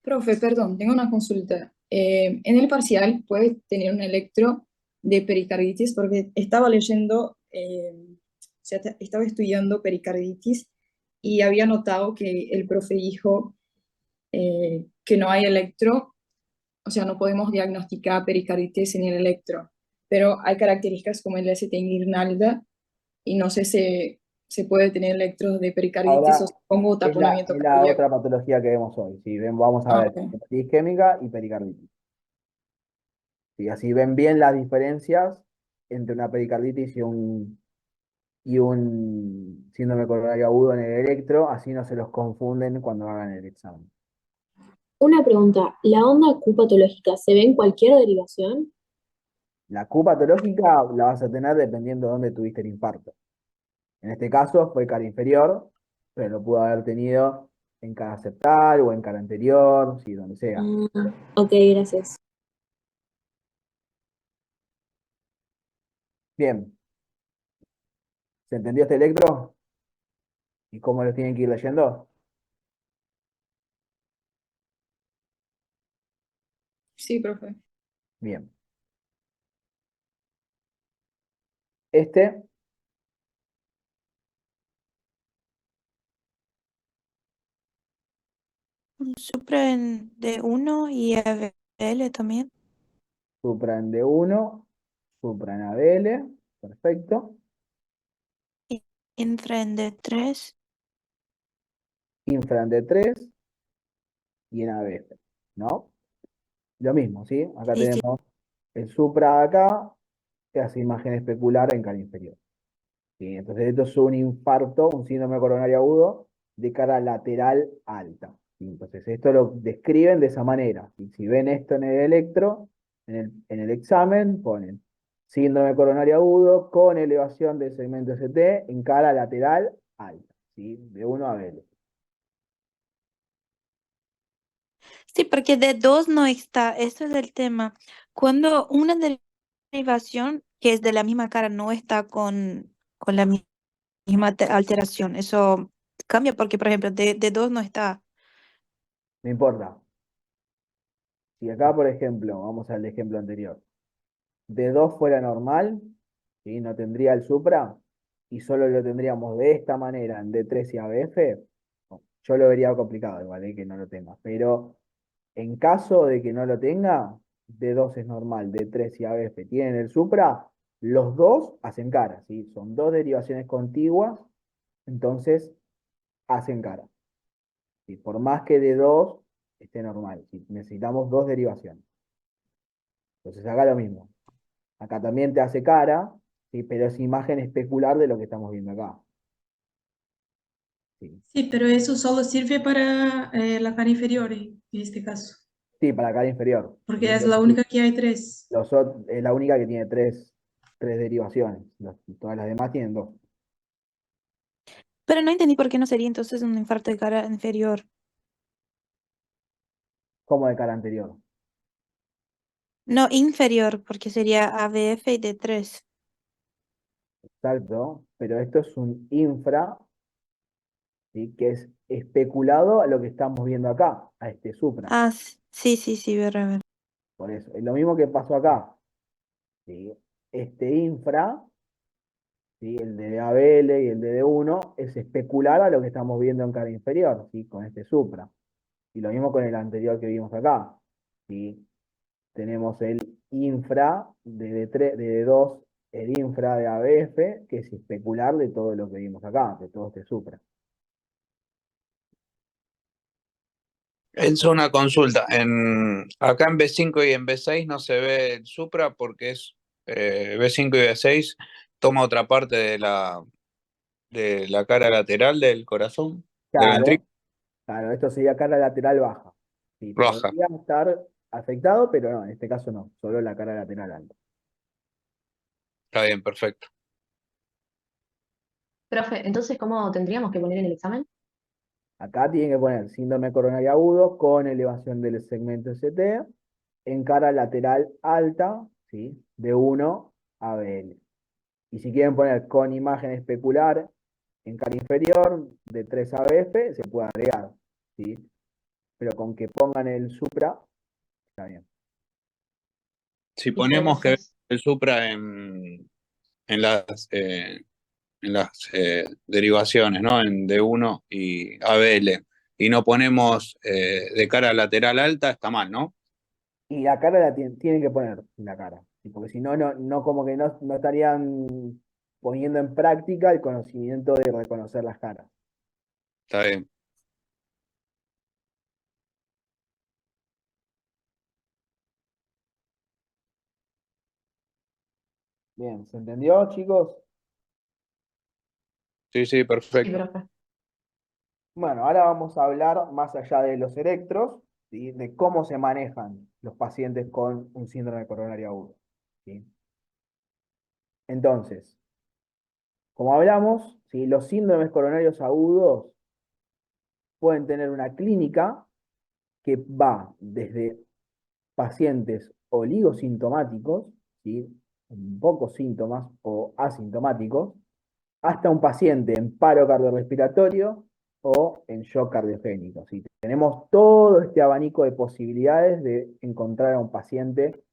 Profe, perdón, tengo una consulta. En el parcial puedes tener un electro de pericarditis porque estaba leyendo, o sea, estaba estudiando pericarditis y había notado que el profe dijo que no hay electro, o sea, no podemos diagnosticar pericarditis en el electro, pero hay características como el ST guirnalda y no sé si se puede tener electros de pericarditis o Ahora si pongo taponamiento es la cardíaco. otra patología que vemos hoy, ¿sí? Vamos a Ah, ver ok. hepatitis isquémica y pericarditis. ¿Sí? Así ven bien las diferencias entre una pericarditis y un síndrome coronario agudo en el electro, así no se los confunden cuando hagan el examen. Una pregunta, ¿la onda Q patológica se ve en cualquier derivación? La Q patológica la vas a tener dependiendo de dónde tuviste el infarto. En este caso fue cara inferior, pero lo pudo haber tenido en cara septal o en cara anterior, sí, donde sea. Ah, ok, gracias. Bien, ¿se entendió este electro? ¿Y cómo lo tienen que ir leyendo? Sí, profe. Bien. Este Un supra en D1 y ABL también. supra en D1, supra en ABL, perfecto. Y infra en D3. Infra en D3 y en ABL, ¿no? Lo mismo, ¿sí? Acá Sí, sí. tenemos el supra acá, que hace imagen especular en cara inferior. ¿Sí? Entonces esto es un infarto, un síndrome coronario agudo de cara lateral alta. ¿Sí? Entonces esto lo describen de esa manera. ¿Sí? Si ven esto en el electro, en el examen, ponen síndrome coronario agudo con elevación del segmento ST en cara lateral alta. ¿Sí? De 1 a B. Sí, porque D2 no está. Esto es el tema. Cuando una derivación que es de la misma cara no está con la misma alteración, eso cambia porque, por ejemplo, D2 no está. No importa. Si acá, por ejemplo, vamos al ejemplo anterior, D2 fuera normal, ¿sí? No tendría el supra, y solo lo tendríamos de esta manera en D3 y ABF, no, yo lo vería complicado, igual, que no lo tenga. Pero en caso de que no lo tenga, D2 es normal, D3 y ABF tienen el supra, los dos hacen cara, ¿sí? Son dos derivaciones contiguas, entonces hacen cara. ¿Sí? Por más que D2 esté normal, ¿sí? Necesitamos dos derivaciones. Entonces haga lo mismo. Acá también te hace cara, ¿sí? Pero es imagen especular de lo que estamos viendo acá. ¿sí? Sí, pero eso solo sirve para la cara inferior en este caso, Sí, para la cara inferior. porque es la única que hay tres. Es la única que tiene tres derivaciones. Todas las demás tienen dos. Pero no entendí por qué no sería entonces un infarto de cara inferior. Como de cara anterior. No, inferior, porque sería AVF y D3. Exacto. Pero esto es un infra, ¿sí? Que es especulado a lo que estamos viendo acá, a este supra. Ah, sí, sí, sí, ver, a ver. Por eso. Es lo mismo que pasó acá. ¿Sí? Este infra, ¿sí? El de ABL y el de D1, es especular a lo que estamos viendo en cara inferior, ¿sí? Con este supra. Y lo mismo con el anterior que vimos acá. ¿Sí? Tenemos el infra de D3, de D2, el infra de ABF, que es especular de todo lo que vimos acá, de todo este supra. Enzo, una consulta. Acá en B5 y en B6 no se ve el supra porque es B5 y B6 toma otra parte de la cara lateral del corazón, del Claro, ventrículo, claro, esto sería cara lateral baja. Sí, baja. podría estar afectado, pero no, en este caso no, solo la cara lateral alta. Está bien, perfecto. Profe, entonces, ¿cómo tendríamos que poner en el examen? Acá tienen que poner síndrome coronario agudo con elevación del segmento ST en cara lateral alta, ¿sí? De 1 a BL. Y si quieren poner con imagen especular en cara inferior de 3 a BF, se puede agregar, ¿sí? Pero con que pongan el supra, está bien. Si Listo, ponemos que gracias. el supra en las derivaciones, ¿no? En D1 y ABL, y no ponemos de cara lateral alta, está mal, ¿no? Y la cara tienen que poner la cara, ¿sí? Porque si no, no como que no estarían poniendo en práctica el conocimiento de reconocer las caras. Está bien. Bien, ¿se entendió, chicos? Sí, sí, Sí, perfecto. profe. Bueno, ahora vamos a hablar más allá de los electros, ¿sí? De cómo se manejan los pacientes con un síndrome coronario agudo, ¿sí? Entonces, como hablamos, ¿sí? Los síndromes coronarios agudos pueden tener una clínica que va desde pacientes oligosintomáticos, ¿sí? Con pocos síntomas o asintomáticos, hasta un paciente en paro cardiorrespiratorio o en shock cardiogénico, ¿sí? Tenemos todo este abanico de posibilidades de encontrar a un paciente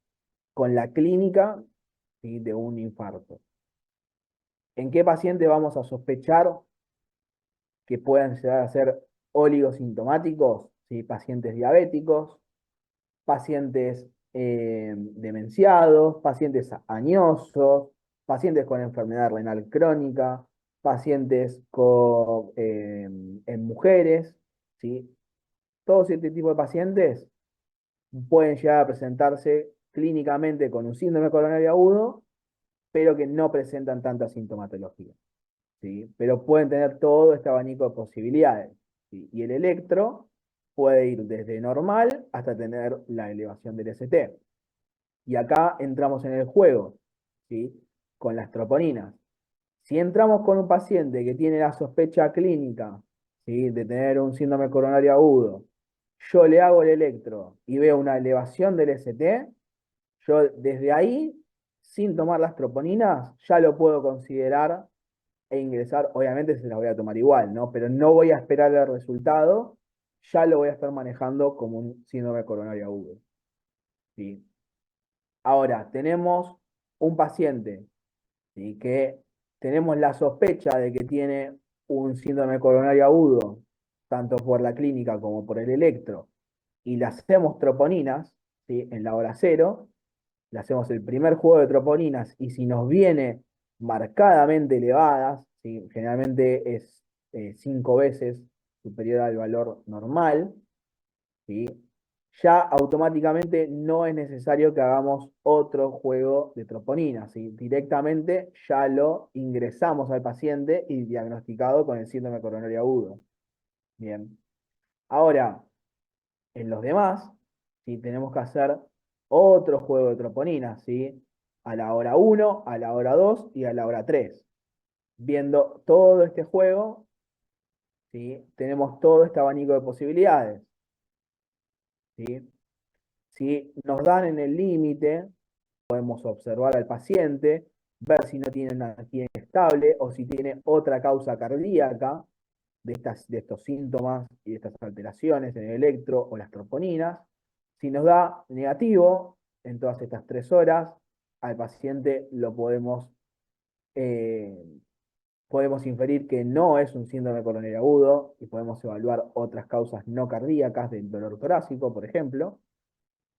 con la clínica, ¿sí? De un infarto. ¿En qué paciente vamos a sospechar que puedan llegar a ser oligosintomáticos? ¿Sí? Pacientes diabéticos, pacientes demenciados, pacientes añosos, pacientes con enfermedad renal crónica, pacientes en mujeres, ¿sí? Todos este tipo de pacientes pueden llegar a presentarse clínicamente con un síndrome coronario agudo, pero que no presentan tanta sintomatología, ¿sí? Pero pueden tener todo este abanico de posibilidades, ¿sí? Y el electro puede ir desde normal hasta tener la elevación del ST. Y acá entramos en el juego, ¿sí? Con las troponinas. Si entramos con un paciente que tiene la sospecha clínica, ¿sí? De tener un síndrome coronario agudo, yo le hago el electro y veo una elevación del ST, yo desde ahí, sin tomar las troponinas, ya lo puedo considerar e ingresar. Obviamente se las voy a tomar igual, ¿no? Pero no voy a esperar el resultado, ya lo voy a estar manejando como un síndrome coronario agudo, ¿sí? Ahora, tenemos un paciente, ¿sí? Que tenemos la sospecha de que tiene un síndrome coronario agudo, tanto por la clínica como por el electro, y le hacemos troponinas, ¿sí? En la hora cero, le hacemos el primer juego de troponinas, y si nos viene marcadamente elevadas, ¿sí? Generalmente es 5 veces superior al valor normal, ¿sí? ya automáticamente no es necesario que hagamos otro juego de troponina, ¿sí? Directamente ya lo ingresamos al paciente y diagnosticado con el síndrome coronario agudo. Bien. Ahora, en los demás, ¿sí? Tenemos que hacer otro juego de troponina, ¿sí? A la hora 1, a la hora 2 y a la hora 3. Viendo todo este juego, ¿sí? Tenemos todo este abanico de posibilidades. ¿Sí? Si nos dan en el límite, podemos observar al paciente, ver si no tiene una angina estable o si tiene otra causa cardíaca de estos síntomas y de estas alteraciones en el electro o las troponinas. Si nos da negativo en todas estas 3 horas, al paciente lo podemos inferir que no es un síndrome coronario agudo y podemos evaluar otras causas no cardíacas del dolor torácico, por ejemplo.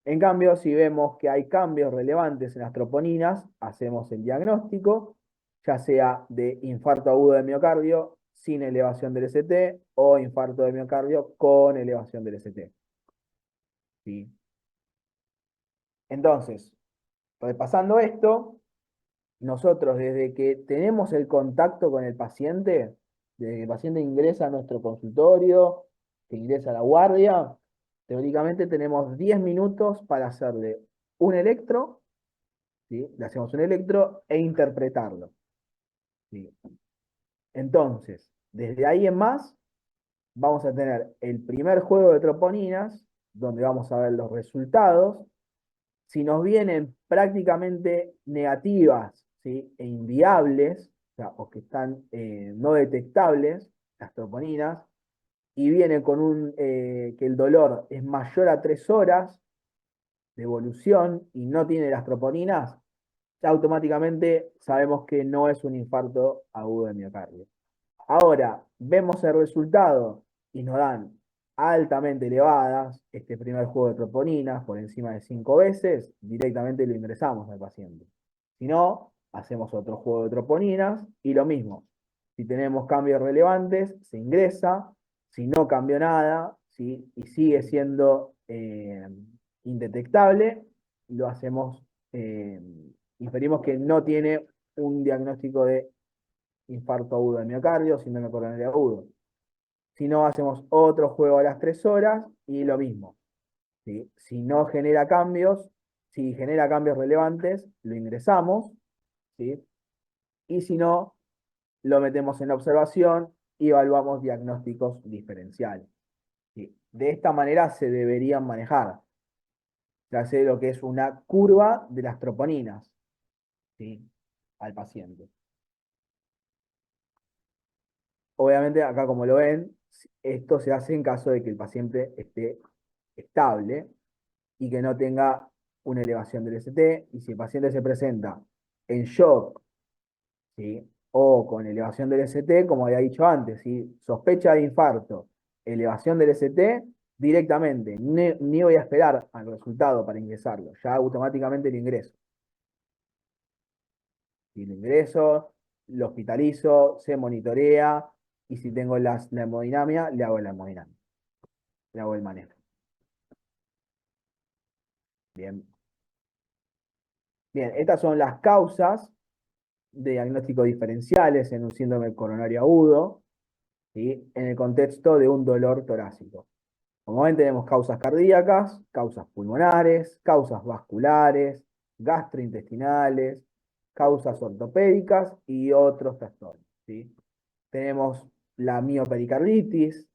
En cambio, si vemos que hay cambios relevantes en las troponinas, hacemos el diagnóstico, ya sea de infarto agudo de miocardio sin elevación del ST o infarto de miocardio con elevación del ST. ¿Sí? Entonces, repasando esto, nosotros desde que tenemos el contacto con el paciente, desde que el paciente ingresa a nuestro consultorio, que ingresa a la guardia, teóricamente tenemos 10 minutos para hacerle un electro, ¿sí? Le hacemos un electro e interpretarlo. ¿Sí? Entonces, desde ahí en más, vamos a tener el primer juego de troponinas, donde vamos a ver los resultados. Si nos vienen prácticamente negativas, ¿sí? E inviables, o que están no detectables, las troponinas, y viene con que el dolor es mayor a 3 horas de evolución y no tiene las troponinas, ya automáticamente sabemos que no es un infarto agudo de miocardio. Ahora, vemos el resultado y nos dan altamente elevadas, este primer juego de troponinas, por encima de 5 veces, directamente lo ingresamos al paciente. Si no, hacemos otro juego de troponinas y lo mismo. Si tenemos cambios relevantes, se ingresa. Si no cambió nada, ¿sí? Y sigue siendo indetectable, lo hacemos, inferimos que no tiene un diagnóstico de infarto agudo de miocardio, síndrome coronario agudo. Si no, hacemos otro juego a las 3 horas y lo mismo. ¿Sí? Si no genera cambios, si genera cambios relevantes, lo ingresamos, ¿sí? Y si no, lo metemos en la observación y evaluamos diagnósticos diferenciales. ¿Sí? De esta manera se deberían manejar. Ya sé lo que es una curva de las troponinas, ¿sí? Al paciente. Obviamente, acá como lo ven, esto se hace en caso de que el paciente esté estable y que no tenga una elevación del ST, y si el paciente se presenta en shock, ¿sí? O con elevación del ST, como había dicho antes, ¿sí? Sospecha de infarto, elevación del ST, directamente, ni voy a esperar al resultado para ingresarlo, ya automáticamente lo ingreso. Si lo ingreso, lo hospitalizo, se monitorea, y si tengo la hemodinamia, le hago la hemodinamia. Le hago el manejo. Bien. Bien, estas son las causas de diagnóstico diferenciales en un síndrome coronario agudo, ¿sí? En el contexto de un dolor torácico. Como ven, tenemos causas cardíacas, causas pulmonares, causas vasculares, gastrointestinales, causas ortopédicas y otros trastornos, ¿sí? Tenemos la miopericarditis,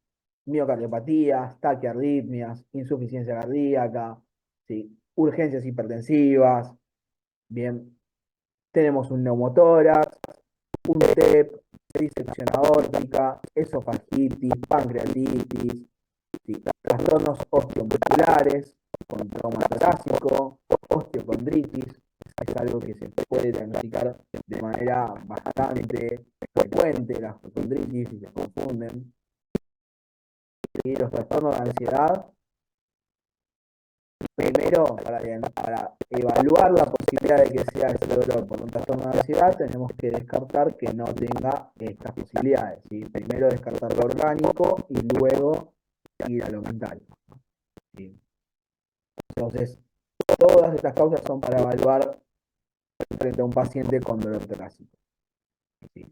miocardiopatías, taquiarritmias, insuficiencia cardíaca, ¿sí? Urgencias hipertensivas. Bien, tenemos un neumotórax, un TEP, disección aórtica, esofagitis, pancreatitis, ¿sí? Trastornos osteomusculares, con trauma torácico, osteocondritis, es algo que se puede diagnosticar de manera bastante frecuente, las osteocondritis, si se confunden. Y los trastornos de ansiedad, primero, para evaluar la posibilidad de que sea ese dolor por un trastorno de ansiedad, tenemos que descartar que no tenga estas posibilidades, ¿sí? Primero descartar lo orgánico y luego ir a lo mental, ¿sí? Entonces, todas estas causas son para evaluar frente a un paciente con dolor torácico. ¿Sí?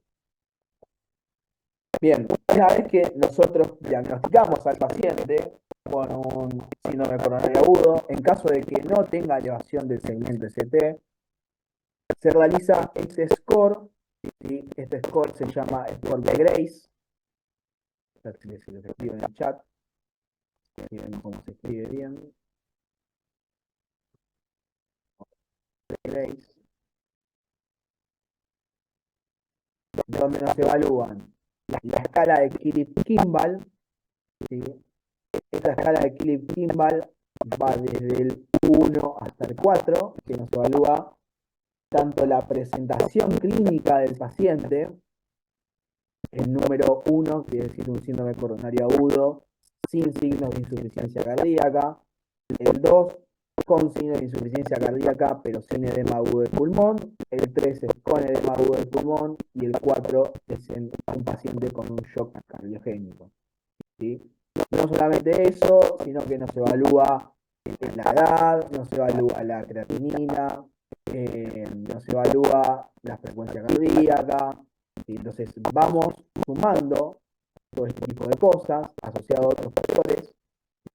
Bien, una vez que nosotros diagnosticamos al paciente con un síndrome coronario agudo, en caso de que no tenga elevación del segmento ST, se realiza este score, ¿sí? Este score se llama score de Grace. A ver si les escribo en el chat, si ven cómo se escribe bien. Grace, donde nos evalúan la escala de Philip-Kimball, ¿sí? Esta escala de Philip-Kimball va desde el 1 hasta el 4, que nos evalúa tanto la presentación clínica del paciente, el número 1, quiere decir un síndrome coronario agudo, sin signos de insuficiencia cardíaca, el 2, con signos de insuficiencia cardíaca, pero sin edema agudo del pulmón, el 3 es con edema agudo del pulmón, y el 4 es en un paciente con un shock cardiogénico. ¿Sí? No solamente eso, sino que nos evalúa la edad, nos evalúa la creatinina, nos evalúa la frecuencia cardíaca. ¿Sí? Entonces vamos sumando todo este tipo de cosas asociado a otros factores.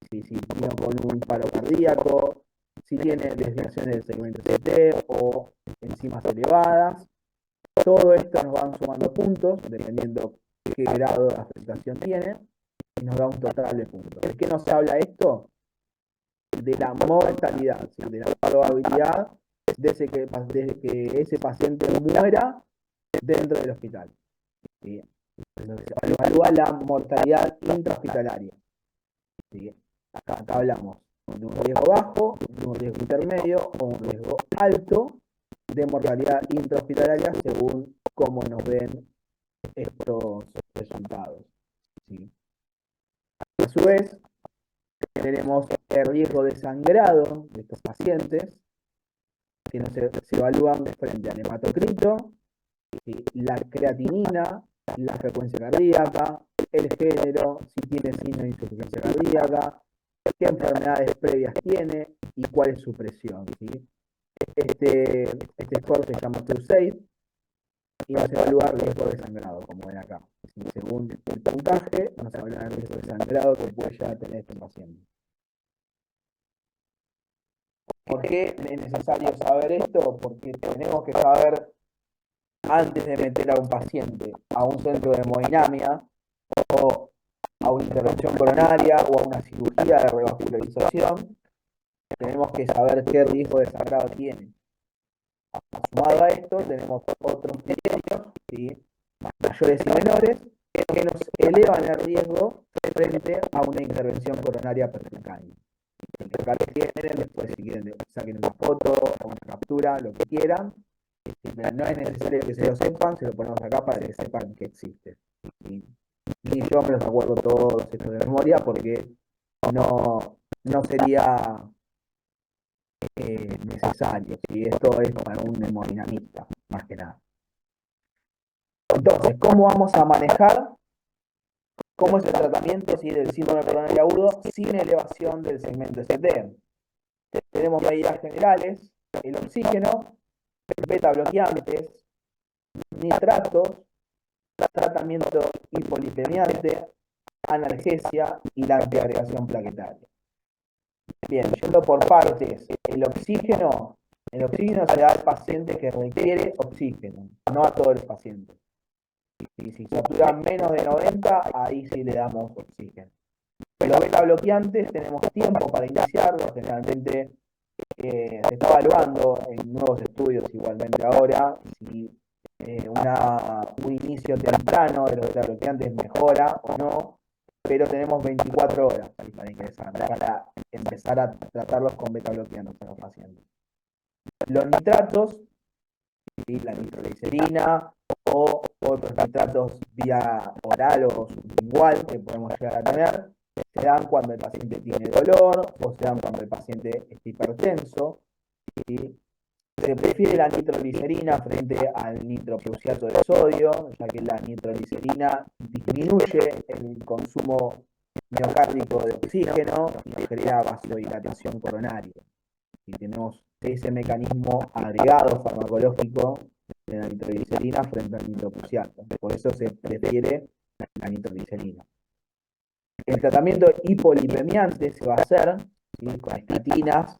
Si vino con un paro cardíaco, si tiene desviaciones del segmento CT o enzimas elevadas, todo esto nos van sumando puntos dependiendo qué grado de afectación tiene y nos da un total de puntos. ¿De qué nos habla esto? De la mortalidad, ¿sí? De la probabilidad de que ese paciente muera dentro del hospital. ¿Sí? Entonces, evalúa la mortalidad intrahospitalaria. ¿Sí? Acá hablamos de un riesgo bajo, de un riesgo intermedio o un riesgo alto de mortalidad intrahospitalaria según cómo nos ven estos resultados. ¿Sí? A su vez, tenemos el riesgo de sangrado de estos pacientes, que se evalúan frente al hematocrito, la creatinina, la frecuencia cardíaca, el género, si tiene signo de insuficiencia cardíaca, qué enfermedades previas tiene y cuál es su presión. ¿Sí? Este score se llama TrueSafe y nos evalúa el riesgo de sangrado, como ven acá. ¿Sí? Según el puntaje, nos evalúa el riesgo de sangrado que puede llegar a tener este paciente. ¿Por qué es necesario saber esto? Porque tenemos que saber, antes de meter a un paciente a un centro de hemodinamia o a una intervención coronaria o a una cirugía de revascularización, tenemos que saber qué riesgo de sangrado tiene. Sumado a esto, tenemos otros criterios, ¿sí? Mayores y menores, que nos elevan el riesgo frente a una intervención coronaria percutánea. Acá lo tienen, después si quieren saquen una foto o una captura, lo que quieran. Pero no es necesario que se lo sepan, se lo ponemos acá para que sepan que existe. Y yo me los acuerdo todos estos de memoria porque no sería necesario. ¿Sí? Esto es para un hemodinamista, más que nada. Entonces, ¿cómo vamos a manejar? ¿Cómo es el tratamiento del síndrome coronario agudo sin elevación del segmento ST? Tenemos medidas generales, el oxígeno, beta bloqueantes, nitratos, tratamiento hipolipemiante, analgesia y la antiagregación plaquetaria. Bien, yendo por partes, el oxígeno se da al paciente que requiere oxígeno, no a todos los pacientes. Y si saturan menos de 90, ahí sí le damos oxígeno. Los beta bloqueantes tenemos tiempo para iniciarlos, generalmente se está evaluando en nuevos estudios igualmente ahora si un inicio temprano de los beta bloqueantes mejora o no, pero tenemos 24 horas para empezar a tratarlos con beta bloqueantes a los pacientes. Los nitratos, ¿sí? La nitroglicerina o otros nitratos vía oral o sublingual que podemos llegar a tener, se dan cuando el paciente tiene dolor o se dan cuando el paciente está hipertenso. ¿Sí? Se prefiere la nitroglicerina frente al nitroprusiato de sodio, ya que la nitroglicerina disminuye el consumo miocárdico de oxígeno y nos genera vasodilatación coronaria. Y tenemos ese mecanismo agregado farmacológico de la nitroglicerina frente al nitroprusiato. Por eso se prefiere la nitroglicerina. El tratamiento hipolipemiante se va a hacer, ¿sí?, con estatinas,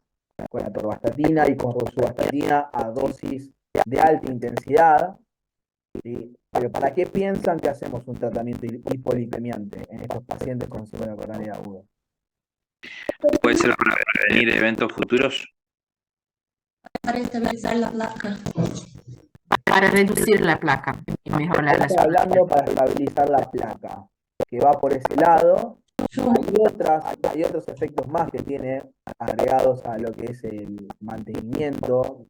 con atorvastatina y con rosuvastatina a dosis de alta intensidad. ¿Sí? Pero ¿para qué piensan que hacemos un tratamiento hipolipemiante en estos pacientes con síndrome coronario agudo? ¿Puede ser para prevenir eventos futuros? Para estabilizar la placa. Para reducir la placa y mejorar la Estoy hablando para estabilizar la placa, que va por ese lado. Hay otros efectos más que tiene agregados a lo que es el mantenimiento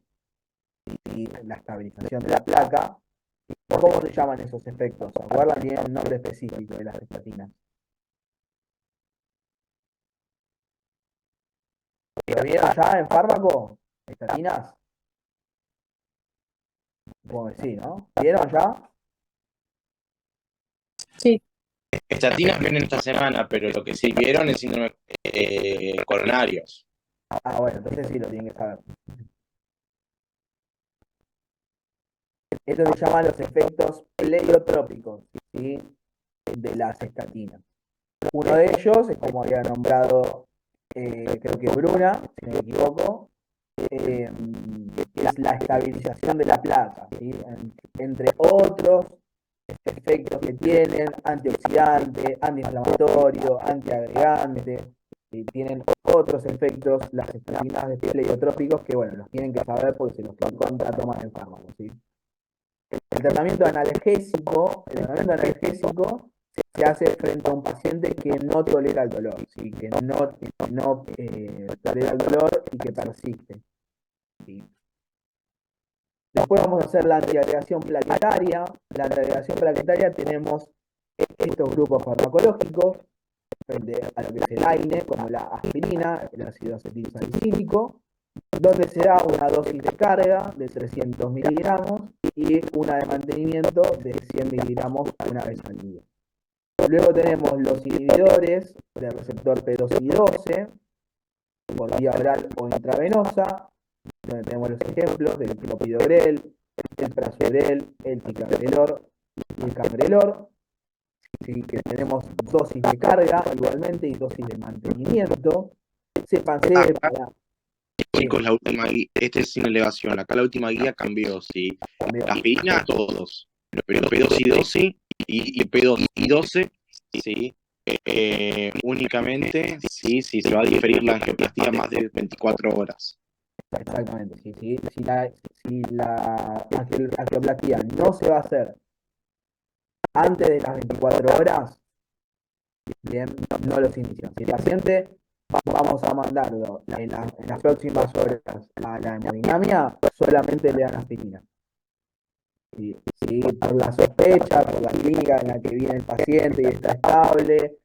y la estabilización de la placa. ¿Cómo se llaman esos efectos? ¿Se acuerdan? Tienen un nombre específico de las estatinas. ¿Lo vieron ya en fármaco? ¿Estatinas? Supongo que sí, ¿no? ¿Vieron ya? Sí. Estatinas vienen esta semana, pero lo que sí vieron es síndrome coronarios. Ah, bueno, entonces sí lo tienen que saber. Esto se llama los efectos pleiotrópicos, ¿sí?, de las estatinas. Uno de ellos es, como había nombrado, creo que Bruna, si no me equivoco, es la estabilización de la placa, ¿sí? Entre otros efectos que tienen, antioxidante, antiinflamatorio, antiagregante, y tienen otros efectos, las estatinas de pleiotrópicos, que bueno, los tienen que saber porque se los contratoman el fármaco, ¿sí? El tratamiento analgésico se hace frente a un paciente que no tolera el dolor, ¿sí?, que no tolera el dolor y que persiste, ¿sí? Después vamos a hacer la antiagregación plaquetaria. La antiagregación plaquetaria tenemos estos grupos farmacológicos frente a lo que es el AINE, como la aspirina, el ácido acetilsalicílico, donde se da una dosis de carga de 300 miligramos y una de mantenimiento de 100 miligramos una vez al día. Luego tenemos los inhibidores del receptor P2Y12 por vía oral o intravenosa, donde tenemos los ejemplos del clopidogrel, el prasugrel, el ticagrelor y el cambrelor. Sí, que tenemos dosis de carga igualmente y dosis de mantenimiento. Sépanse para... Chicos, la última guía, este es sin elevación, acá la última guía cambió, sí. La aspirina a todos, pero P2Y12 y P2Y12, sí. Únicamente, sí, se va a diferir la angioplastía más de 24 horas. Exactamente, sí. Si la angioplastía no se va a hacer antes de las 24 horas, bien, no los inician. Si el paciente vamos a mandarlo en las próximas horas a la hemodinamia, solamente le dan aspirina. Sí, por la sospecha, por la clínica en la que viene el paciente y está estable,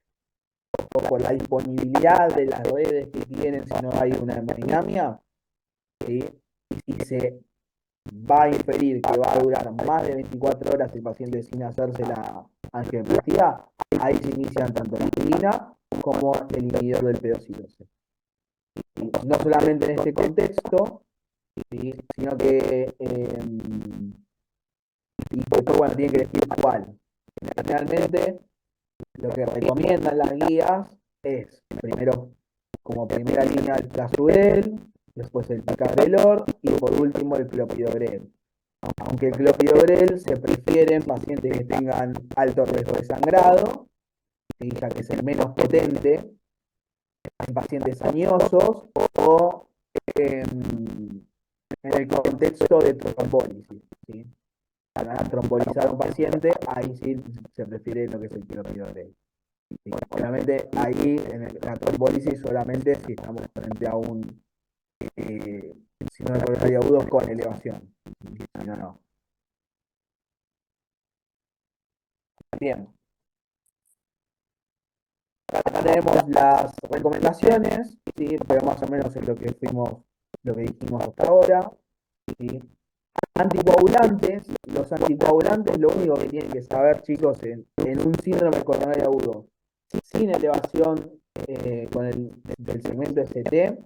o por la disponibilidad de las redes que tienen si no hay una hemodinamia, ¿sí? Y se va a inferir que va a durar más de 24 horas el paciente sin hacerse la angioplastía, ahí se inician tanto la aspirina como el inhibidor del P2Y12. No solamente en este contexto, ¿sí?, sino que y después, bueno, tienen que decir cuál. Generalmente, lo que recomiendan las guías es, primero, como primera línea, el prasugrel, después el ticagrelor y por último el clopidogrel. Aunque el clopidogrel se prefiere en pacientes que tengan alto riesgo de sangrado, ¿sí?, ya que es el menos potente, en pacientes añosos o en el contexto de trombólisis, ¿sí? Para trombolizar a un paciente, ahí sí se prefiere lo que es el clopidogrel. ¿Sí? Obviamente ahí en la trombólisis solamente si estamos frente a un síndrome coronario agudo con elevación. Si no, no. Bien. Acá tenemos las recomendaciones, ¿sí?, pero más o menos es lo que dijimos hasta ahora, ¿sí? Anticoagulantes. Los anticoagulantes, lo único que tienen que saber, chicos, en un síndrome coronario agudo sin elevación con del segmento ST,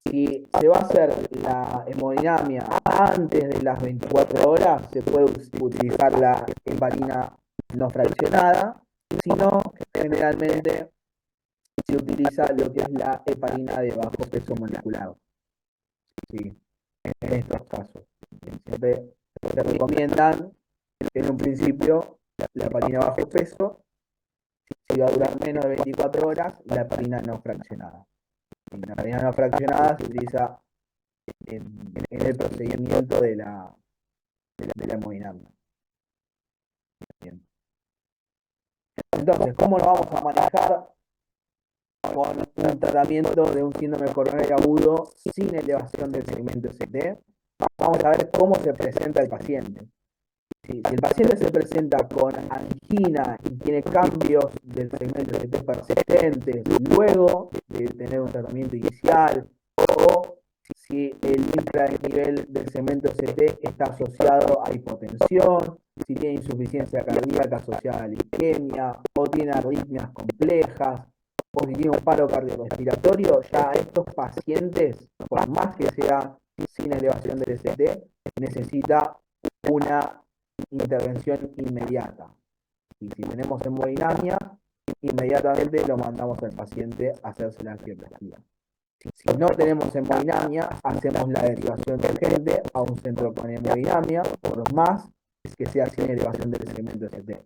si se va a hacer la hemodinamia antes de las 24 horas, se puede utilizar la heparina no fraccionada, si no, generalmente se utiliza lo que es la heparina de bajo peso molecular. Sí, en estos casos. Siempre se recomiendan en un principio la heparina bajo peso, si va a durar menos de 24 horas, la heparina no fraccionada. La heparina no fraccionada se utiliza en el procedimiento de la hemodinamia. Bien. Entonces, ¿cómo lo vamos a manejar con un tratamiento de un síndrome coronario agudo sin elevación del segmento ST? Vamos a ver cómo se presenta el paciente. Si el paciente se presenta con angina y tiene cambios del segmento ST persistentes luego de tener un tratamiento inicial, o si el infranivel del segmento ST está asociado a hipotensión, si tiene insuficiencia cardíaca asociada a la isquemia, o tiene arritmias complejas, o si tiene un paro cardiorrespiratorio, ya estos pacientes, por más que sea sin elevación del ST, necesita una intervención inmediata. Y si tenemos hemodinamia, inmediatamente lo mandamos al paciente a hacerse la angioplastia. Si no tenemos hemodinamia, hacemos la derivación urgente a un centro con hemodinamia, por más que sea sin elevación del segmento ST.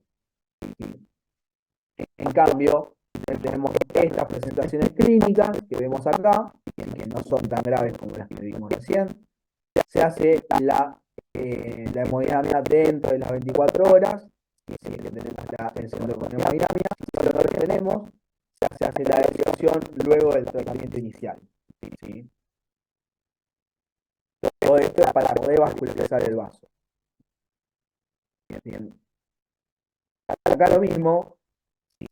En cambio, tenemos estas presentaciones clínicas que vemos acá, que no son tan graves como las que vimos recién. Se hace la hemodinamia dentro de las 24 horas, y si tenemos el centro con hemodinamia, si no lo tenemos, se hace la derivación luego del tratamiento inicial. ¿Sí? Todo esto es para poder vascularizar el vaso. Bien. Acá lo mismo,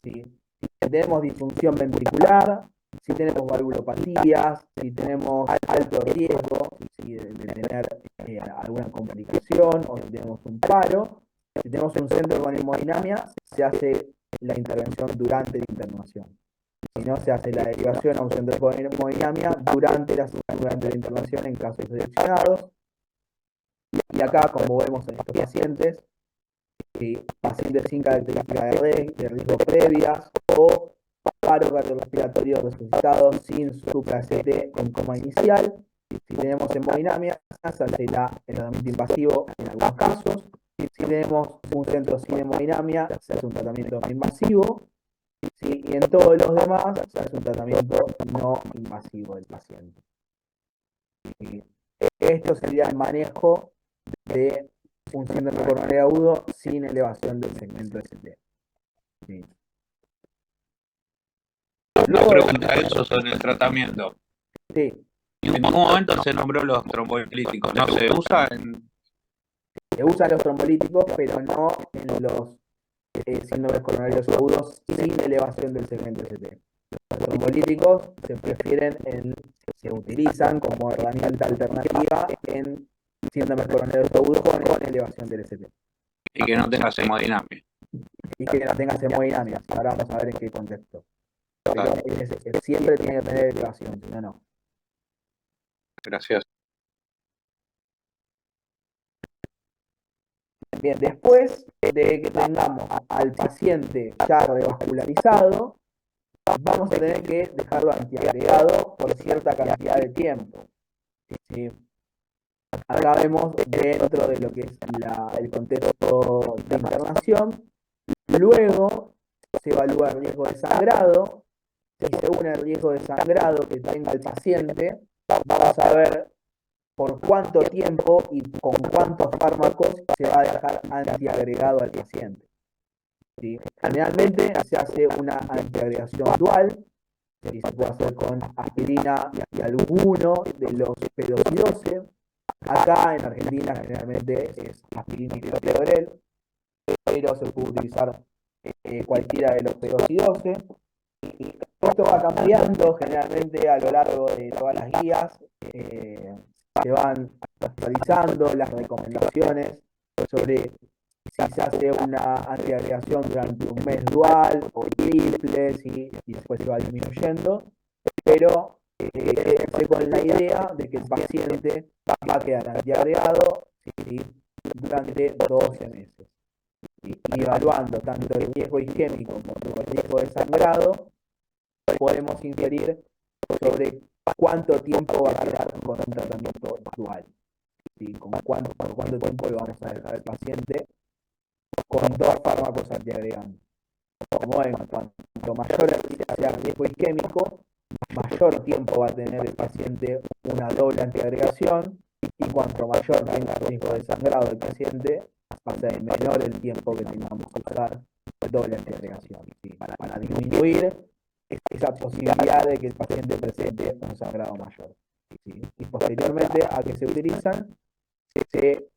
¿sí? Si tenemos disfunción ventricular, si tenemos valvulopatías, si tenemos alto riesgo, ¿sí?, de tener alguna complicación, o si tenemos un paro, si tenemos un centro con hemodinamia, se hace la intervención durante la internación. Si no, se hace la derivación a un centro con hemodinamia durante la intervención en casos seleccionados. Y acá, como vemos en estos pacientes, pacientes sin características de riesgo previas o paro cardiorrespiratorio resucitado sin supra-ST en coma inicial. Si tenemos hemodinamia, se hace el tratamiento invasivo en algunos casos. Si tenemos un centro sin hemodinamia, se hace un tratamiento no invasivo. ¿Sí? Y en todos los demás, se hace un tratamiento no invasivo del paciente. ¿Sí? Esto sería el manejo de un síndrome coronario agudo sin elevación del segmento ST. ¿Sí? Una pregunta, eso sobre el tratamiento. Sí. En ningún momento se nombró los trombolíticos, ¿no se usa en...? Se usan los trombolíticos, pero no en los síndromes coronarios agudos sin elevación del segmento ST. Los trombolíticos se utilizan como herramienta alternativa en síndromes coronarios agudos con elevación del ST. Y que no tengas hemodinamia. Y que no tengas hemodinamia. Ahora vamos a ver en qué contexto. Pero siempre tiene que tener elevación, si no, no. Gracias. Bien, después de que tengamos al paciente ya revascularizado, vamos a tener que dejarlo antiagregado por cierta cantidad de tiempo. ¿Sí? Acá vemos dentro de lo que es el contexto de internación. Luego se evalúa el riesgo de sangrado. Si según el riesgo de sangrado que tenga el paciente, vamos a ver por cuánto tiempo y con cuántos fármacos se va a dejar antiagregado al paciente. ¿Sí? Generalmente se hace una antiagregación dual, ¿sí? Se puede hacer con aspirina y alguno de los P2Y12. Acá en Argentina generalmente es aspirina y clopidogrel, pero se puede utilizar cualquiera de los P2Y12. Y esto va cambiando generalmente a lo largo de todas las guías. Se van actualizando las recomendaciones sobre se hace una antiagregación durante un mes dual o triple, ¿sí? Y después se va disminuyendo, pero quédense con la idea de que el paciente va a quedar antiagregado, ¿sí? Durante 12 meses. Y evaluando tanto el riesgo isquémico como el riesgo de sangrado, podemos inferir sobre cuánto tiempo va a quedar con un tratamiento dual. ¿Sí? Por cuánto tiempo le vamos a dejar al paciente con 2 fármacos antiagregantes. Como ven, cuanto mayor sea el riesgo isquémico, mayor tiempo va a tener el paciente una doble antiagregación, y cuanto mayor tenga el riesgo de sangrado del paciente, va a ser menor el tiempo que tengamos que usar doble antiagregación, ¿sí? Para disminuir esa posibilidad de que el paciente presente un sangrado mayor, ¿sí? Y posteriormente a que se utilizan, se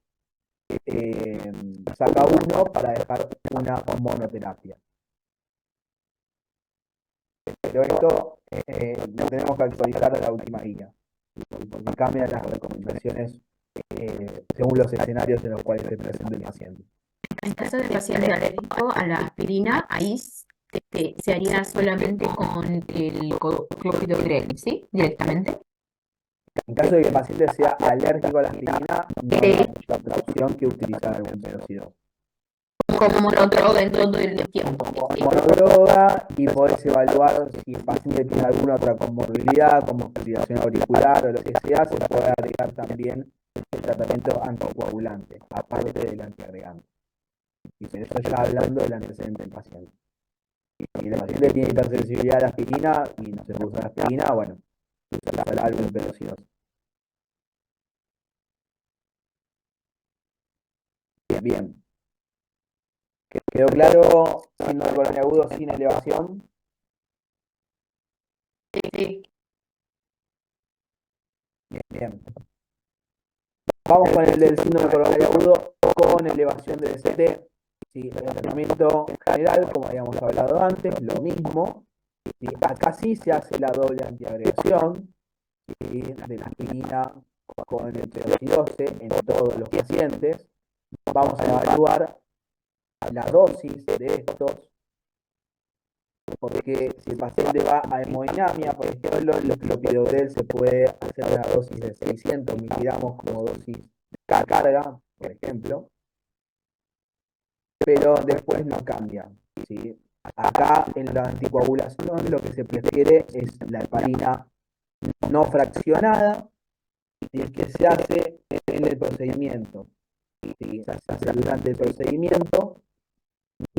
saca uno para dejar una monoterapia. Pero esto lo tenemos que actualizar a la última guía, porque cambian las recomendaciones según los escenarios en los cuales se presenta el paciente. En caso de paciente alérgico a la aspirina, ahí se haría solamente con el clopidogrel, ¿sí? Directamente. En caso de que el paciente sea alérgico a la aspirina, no hay mucha opción que utilizar algún peróxido. Como monodroga en todo el tiempo. Monodroga, y podés evaluar si el paciente tiene alguna otra comorbilidad, como fibrilación auricular o lo que sea, se puede agregar también el tratamiento anticoagulante, aparte del antiagregante. Y por eso ya hablando del antecedente del paciente. Si el paciente tiene hipersensibilidad a la aspirina y no se puede usar aspirina, bueno, usará algún peróxido. Bien. ¿Quedó claro? Síndrome de coronario agudo sin elevación. Sí. Bien. Vamos con el del síndrome coronario agudo con elevación del ST. ¿Sí? El tratamiento general, como habíamos hablado antes, lo mismo. ¿Sí? Acá sí se hace la doble antiagregación, ¿sí? De la aspirina con el peroxidose en todos los pacientes. Vamos a evaluar la dosis de estos, porque si el paciente va a hemodinamia, por ejemplo, el clopidogrel se puede hacer una dosis de 600 miligramos como dosis de carga, por ejemplo, pero después no cambia, ¿sí? Acá en la anticoagulación lo que se prefiere es la heparina no fraccionada, y el que se hace en el procedimiento, ¿sí? Se hace durante el procedimiento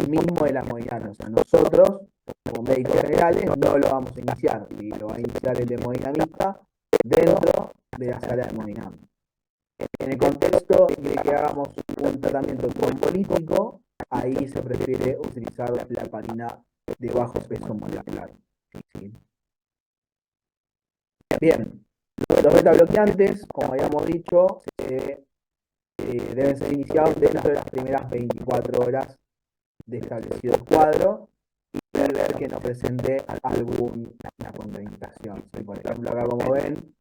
mismo de la hemodinamia. O sea, nosotros, como médicos generales, no lo vamos a iniciar, y lo va a iniciar el hemodinamista dentro de la sala de hemodinamia. En el contexto de que hagamos un tratamiento trombólítico, ahí se prefiere utilizar la heparina de bajo peso molecular. ¿Sí? Bien, los beta bloqueantes, como habíamos dicho, deben ser iniciados dentro de las primeras 24 horas de establecido el cuadro, y ver que no presente alguna contraindicación. ¿Sí? Por ejemplo, acá como ven,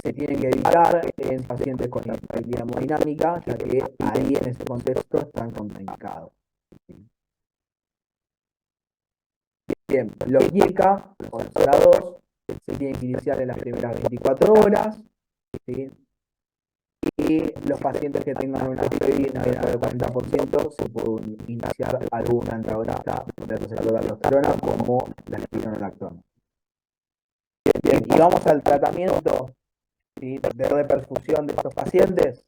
se tiene que evitar en pacientes con inestabilidad hemodinámica, ya que ahí en ese contexto están contraindicados. ¿Sí? Bien, los IECA o los SORA2 se tienen que iniciar en las primeras 24 horas, ¿sí? Y los pacientes que tengan una FeNV menor del 40% se pueden iniciar algún antagonista de receptor de aldosterona como la espironolactona. Bien, y vamos al tratamiento, ¿sí? De reperfusión de estos pacientes.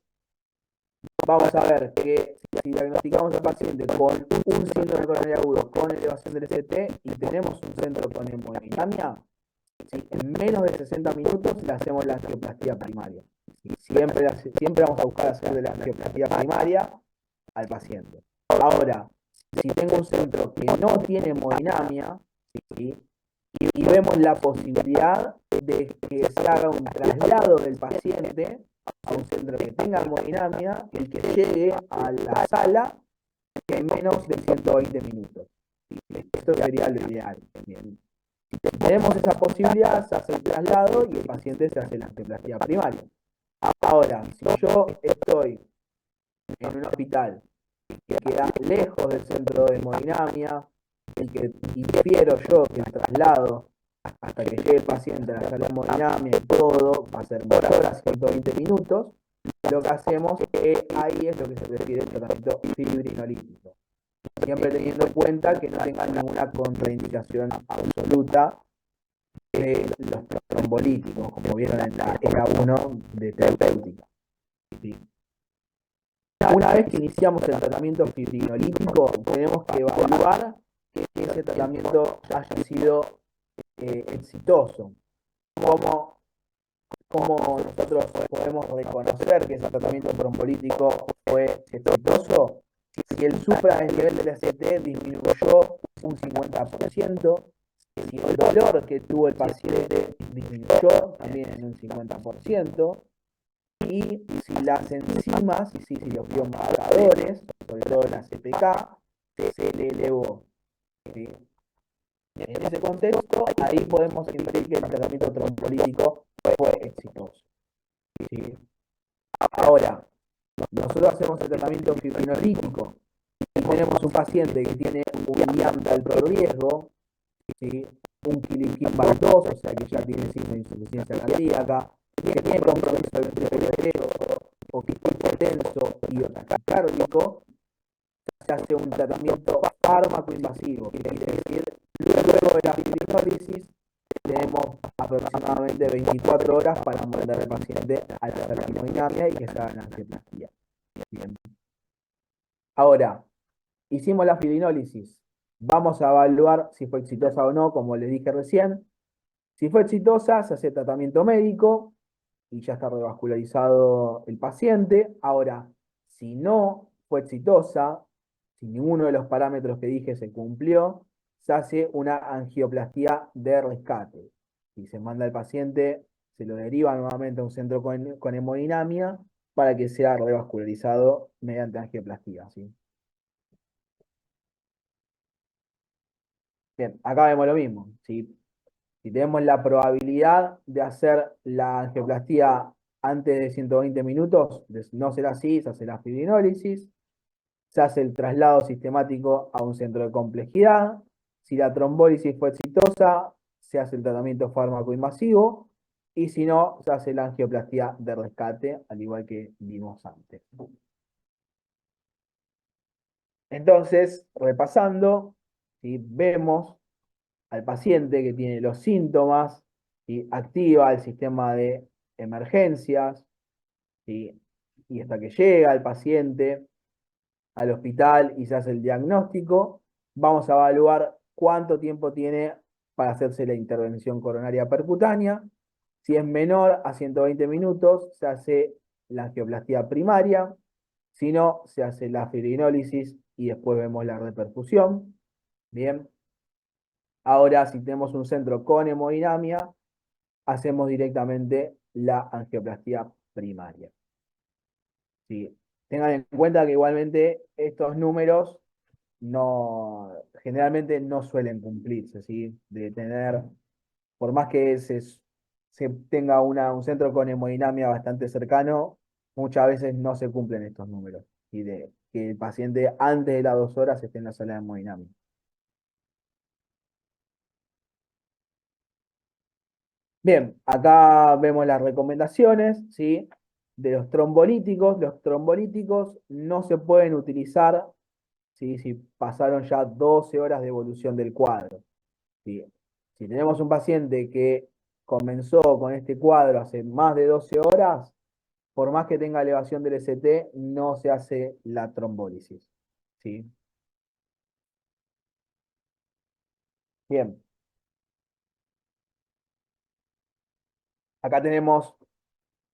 Vamos a ver que si diagnosticamos al paciente con un síndrome coronario agudo con elevación del ST y tenemos un centro con hemodinamia, ¿sí? En menos de 60 minutos le hacemos la angioplastía primaria. ¿Sí? Siempre vamos a buscar hacerle la angioplastía primaria al paciente. Ahora, si tengo un centro que no tiene hemodinamia, ¿sí? y vemos la posibilidad de que se haga un traslado del paciente a un centro que tenga hemodinamia, el que llegue a la sala en menos de 120 minutos. ¿Sí? Esto sería lo ideal. Bien. Si tenemos esa posibilidad, se hace el traslado y el paciente se hace la angioplastía primaria. Ahora, si yo estoy en un hospital que queda lejos del centro de hemodinamia y que infiero yo que el traslado hasta que llegue el paciente a la sala de hemodinamia y todo va a ser mayor a 120 minutos, lo que hacemos ahí es lo que se refiere al tratamiento fibrinolítico. Siempre teniendo en cuenta que no tenga ninguna contraindicación absoluta de los trombolíticos, como vieron en la ERA 1 de terapéutica. ¿Sí? Una vez que iniciamos el tratamiento fibrinolítico, tenemos que evaluar que ese tratamiento haya sido exitoso. ¿Cómo nosotros podemos reconocer que ese tratamiento trombolítico fue exitoso? Si el nivel del ACT disminuyó un 50%, si el dolor que tuvo el paciente disminuyó también en un 50%, y si las enzimas, si los biomarcadores, sobre todo la CPK, se le elevó. ¿Sí? En ese contexto, ahí podemos inferir que el tratamiento trombolítico fue exitoso. ¿Sí? Ahora, nosotros hacemos el tratamiento fibrinolítico y tenemos un paciente que tiene un IAM de alto riesgo, ¿sí? Un Kilikimbal 2, o sea que ya tiene signo de insuficiencia cardíaca, que tiene compromiso del ventrículo derecho o que es hipotenso y o taquicárdico, se hace un tratamiento fármaco-invasivo, que quiere decir, luego de la fibrinólisis tenemos aproximadamente 24 horas para mandar al paciente a la sala de hemodinamia y que se haga la angioplastia. Bien. Ahora, hicimos la fibrinólisis, vamos a evaluar si fue exitosa o no, como les dije recién. Si fue exitosa, se hace tratamiento médico y ya está revascularizado el paciente. Ahora, si no fue exitosa, si ninguno de los parámetros que dije se cumplió, se hace una angioplastía de rescate. Y se manda al paciente, se lo deriva nuevamente a un centro con hemodinamia para que sea revascularizado mediante angioplastía, ¿sí? Bien, acá vemos lo mismo, ¿sí? Si tenemos la probabilidad de hacer la angioplastía antes de 120 minutos, de no ser así, se hace la fibrinólisis, se hace el traslado sistemático a un centro de complejidad. Si la trombólisis fue exitosa, se hace el tratamiento fármaco-invasivo, y si no, se hace la angioplastía de rescate, al igual que vimos antes. Entonces, repasando, ¿sí? Vemos al paciente que tiene los síntomas, ¿sí? Activa el sistema de emergencias, ¿sí? Y hasta que llega el paciente al hospital y se hace el diagnóstico, vamos a evaluar cuánto tiempo tiene para hacerse la intervención coronaria percutánea. Si es menor a 120 minutos, se hace la angioplastía primaria. Si no, se hace la fibrinólisis y después vemos la reperfusión. Bien. Ahora, si tenemos un centro con hemodinamia, hacemos directamente la angioplastía primaria. ¿Sí? Tengan en cuenta que igualmente estos números generalmente no suelen cumplirse, ¿sí? De tener, por más que se tenga un centro con hemodinamia bastante cercano, muchas veces no se cumplen estos números. Y de que el paciente antes de las 2 horas esté en la sala de hemodinamia. Bien, acá vemos las recomendaciones, ¿sí? De los trombolíticos. Los trombolíticos no se pueden utilizar, ¿sí? Si pasaron ya 12 horas de evolución del cuadro, ¿sí? Si tenemos un paciente que comenzó con este cuadro hace más de 12 horas, por más que tenga elevación del ST, no se hace la trombólisis, ¿sí? Bien. Acá tenemos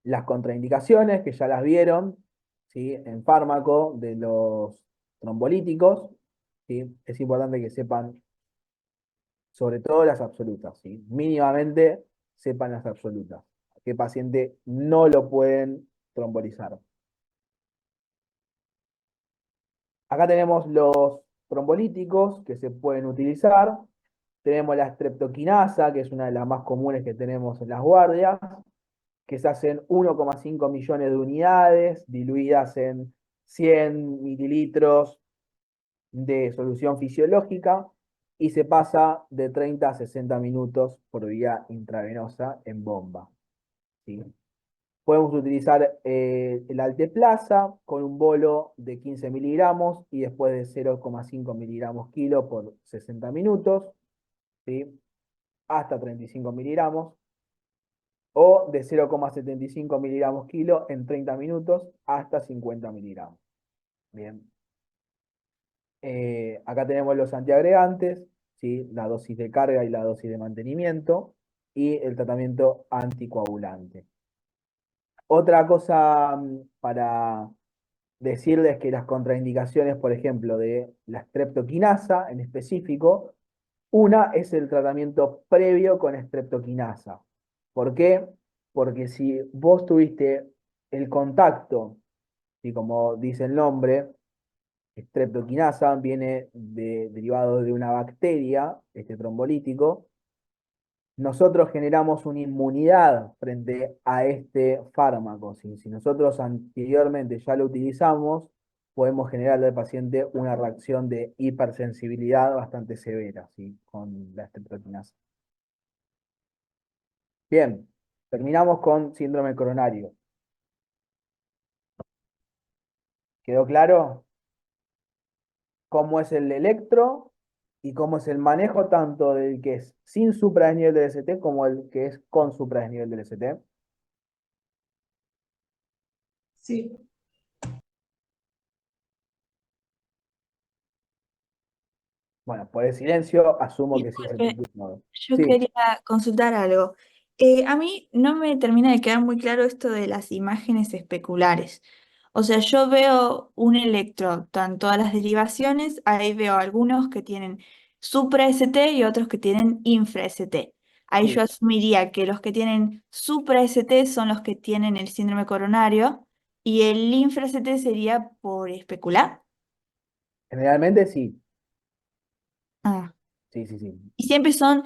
las contraindicaciones, que ya las vieron, ¿sí? En fármaco de los trombolíticos, ¿sí? Es importante que sepan, sobre todo las absolutas, ¿sí? Mínimamente sepan las absolutas. ¿A qué paciente no lo pueden trombolizar? Acá tenemos los trombolíticos que se pueden utilizar. Tenemos la streptoquinasa, que es una de las más comunes que tenemos en las guardias, que se hacen 1,5 millones de unidades, diluidas en 100 mililitros de solución fisiológica y se pasa de 30 a 60 minutos por vía intravenosa en bomba, ¿sí? Podemos utilizar el Alteplasa con un bolo de 15 miligramos y después de 0,5 miligramos kilo por 60 minutos, ¿sí? Hasta 35 miligramos. O de 0,75 miligramos kilo en 30 minutos hasta 50 miligramos. Bien. Acá tenemos los antiagregantes, ¿sí? La dosis de carga y la dosis de mantenimiento y el tratamiento anticoagulante. Otra cosa para decirles que las contraindicaciones, por ejemplo, de la streptokinasa en específico, una es el tratamiento previo con streptokinasa. ¿Por qué? Porque si vos tuviste el contacto, y como dice el nombre, streptokinasa viene derivado de una bacteria, este trombolítico, nosotros generamos una inmunidad frente a este fármaco. Si nosotros anteriormente ya lo utilizamos, podemos generarle al paciente una reacción de hipersensibilidad bastante severa, ¿sí? Con la streptokinasa. Bien, terminamos con síndrome coronario. ¿Quedó claro cómo es el electro y cómo es el manejo tanto del que es sin supradesnivel del ST como el que es con supradesnivel del ST? Sí. Bueno, por el silencio asumo que sí se Disculpe, entiende. yo Sí, quería consultar algo. A mí no me termina de quedar muy claro esto de las imágenes especulares. O sea, yo veo un electro, tanto a las derivaciones, ahí veo algunos que tienen supra-ST y otros que tienen infra-ST. Ahí sí. yo asumiría que los que tienen supra-ST son los que tienen el síndrome coronario y el infra-ST sería por especular. Generalmente sí. Ah. Sí, sí, sí. Y siempre son,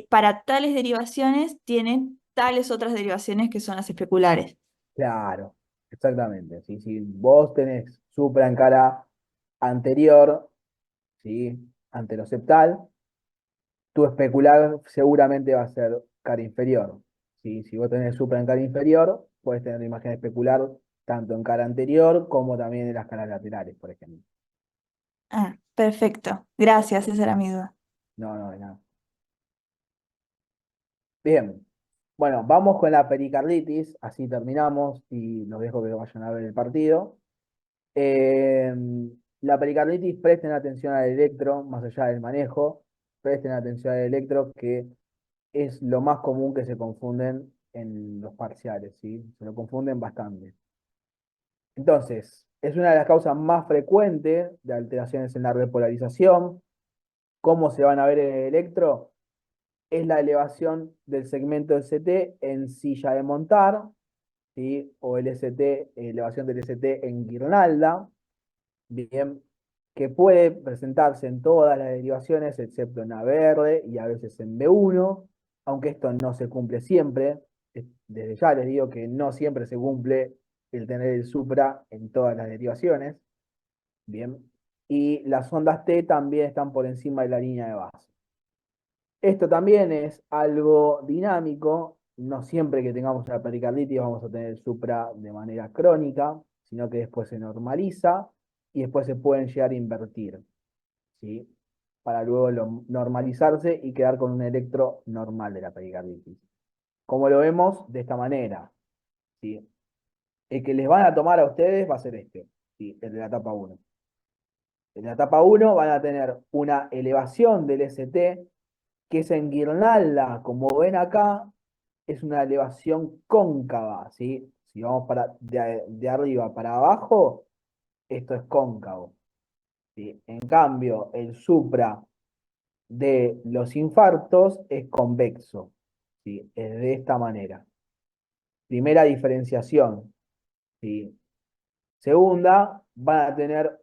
para tales derivaciones, tienen tales otras derivaciones que son las especulares. Claro, exactamente. ¿Sí? Si vos tenés supra en cara anterior, ¿sí? Anteroseptal, tu especular seguramente va a ser cara inferior. ¿Sí? Si vos tenés supra en cara inferior, puedes tener imagen especular tanto en cara anterior como también en las caras laterales, por ejemplo. Ah, perfecto. Gracias, esa era mi duda. No, no, de nada. Bien. Bueno, vamos con la pericarditis, así terminamos y los dejo que vayan a ver el partido. Eh, la pericarditis, presten atención al electro, más allá del manejo, presten atención al electro, que es lo más común que se confunden en los parciales, ¿sí? Se lo confunden bastante. Entonces, es una de las causas más frecuentes de alteraciones en la repolarización. ¿Cómo se van a ver en el electro? Es la elevación del segmento ST en silla de montar, ¿sí? O el ST, elevación del ST en guirnalda, bien, que puede presentarse en todas las derivaciones, excepto en A verde y a veces en B1, aunque esto no se cumple siempre. Desde ya les digo que no siempre se cumple el tener el supra en todas las derivaciones, bien, y las ondas T también están por encima de la línea de base. Esto también es algo dinámico, no siempre que tengamos una pericarditis vamos a tener el supra de manera crónica, sino que después se normaliza y después se pueden llegar a invertir, ¿sí? Para luego normalizarse y quedar con un electro normal de la pericarditis. Como lo vemos de esta manera, ¿sí? El que les van a tomar a ustedes va a ser este, ¿sí? El de la etapa 1. En la etapa 1 van a tener una elevación del ST, que es en guirnalda, como ven acá, es una elevación cóncava, ¿sí? Si vamos de arriba para abajo, esto es cóncavo, ¿sí? En cambio, el supra de los infartos es convexo, ¿sí? Es de esta manera. Primera diferenciación, ¿sí? Segunda, van a tener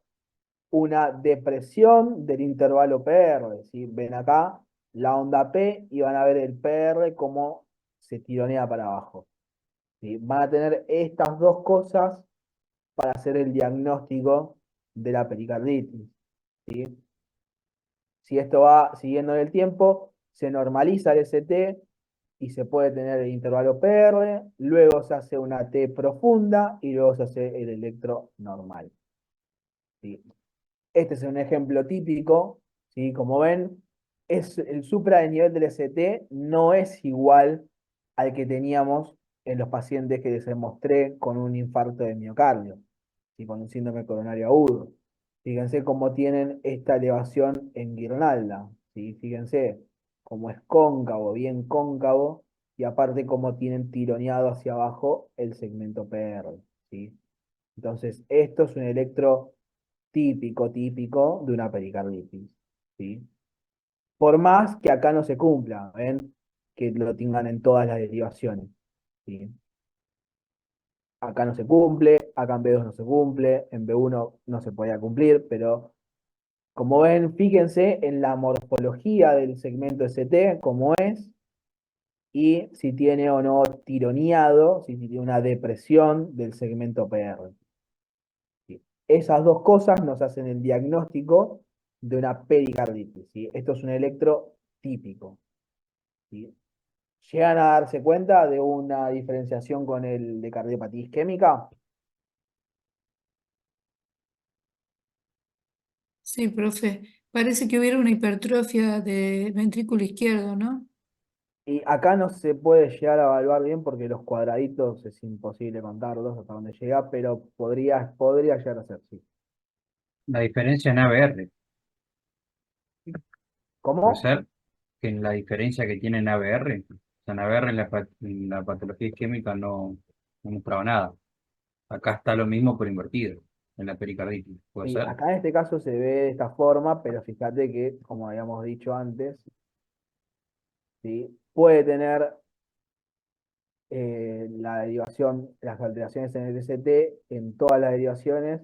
una depresión del intervalo PR, ¿sí? Ven acá la onda P y van a ver el PR como se tironea para abajo, ¿sí? Van a tener estas dos cosas para hacer el diagnóstico de la pericarditis, ¿sí? Si esto va siguiendo en el tiempo, se normaliza el ST y se puede tener el intervalo PR, luego se hace una T profunda y luego se hace el electro normal, ¿sí? Este es un ejemplo típico, ¿sí? Como ven, el supra de nivel del ST no es igual al que teníamos en los pacientes que les mostré con un infarto de miocardio, ¿sí? Con un síndrome coronario agudo. Fíjense cómo tienen esta elevación en guirnalda, ¿sí? Fíjense cómo es cóncavo, bien cóncavo, y aparte cómo tienen tironeado hacia abajo el segmento PR, ¿sí? Entonces, esto es un electro típico de una pericarditis, ¿sí? Por más que acá no se cumpla, ¿ven? Que lo tengan en todas las derivaciones, ¿sí? Acá no se cumple, acá en B2 no se cumple, en B1 no se podía cumplir, pero como ven, fíjense en la morfología del segmento ST, cómo es, y si tiene o no tironeado, si tiene una depresión del segmento PR. ¿Sí? Esas dos cosas nos hacen el diagnóstico de una pericarditis, ¿sí? Esto es un electro típico, ¿sí? ¿Llegan a darse cuenta de una diferenciación con el de cardiopatía isquémica? Sí, profe. Parece que hubiera una hipertrofia de ventrículo izquierdo, ¿no? Y acá no se puede llegar a evaluar bien porque los cuadraditos es imposible contarlos hasta donde llega, pero podría llegar a ser, sí. La diferencia en ABR, puede ¿Cómo? ser que en la diferencia que tiene en ABR, o sea, en ABR en la patología isquémica no mostraba nada. Acá está lo mismo pero invertido, en la pericarditis, puede Sí, ser. acá en este caso se ve de esta forma, pero fíjate que, como habíamos dicho antes, ¿sí? Puede tener la derivación, las alteraciones en el ST en todas las derivaciones,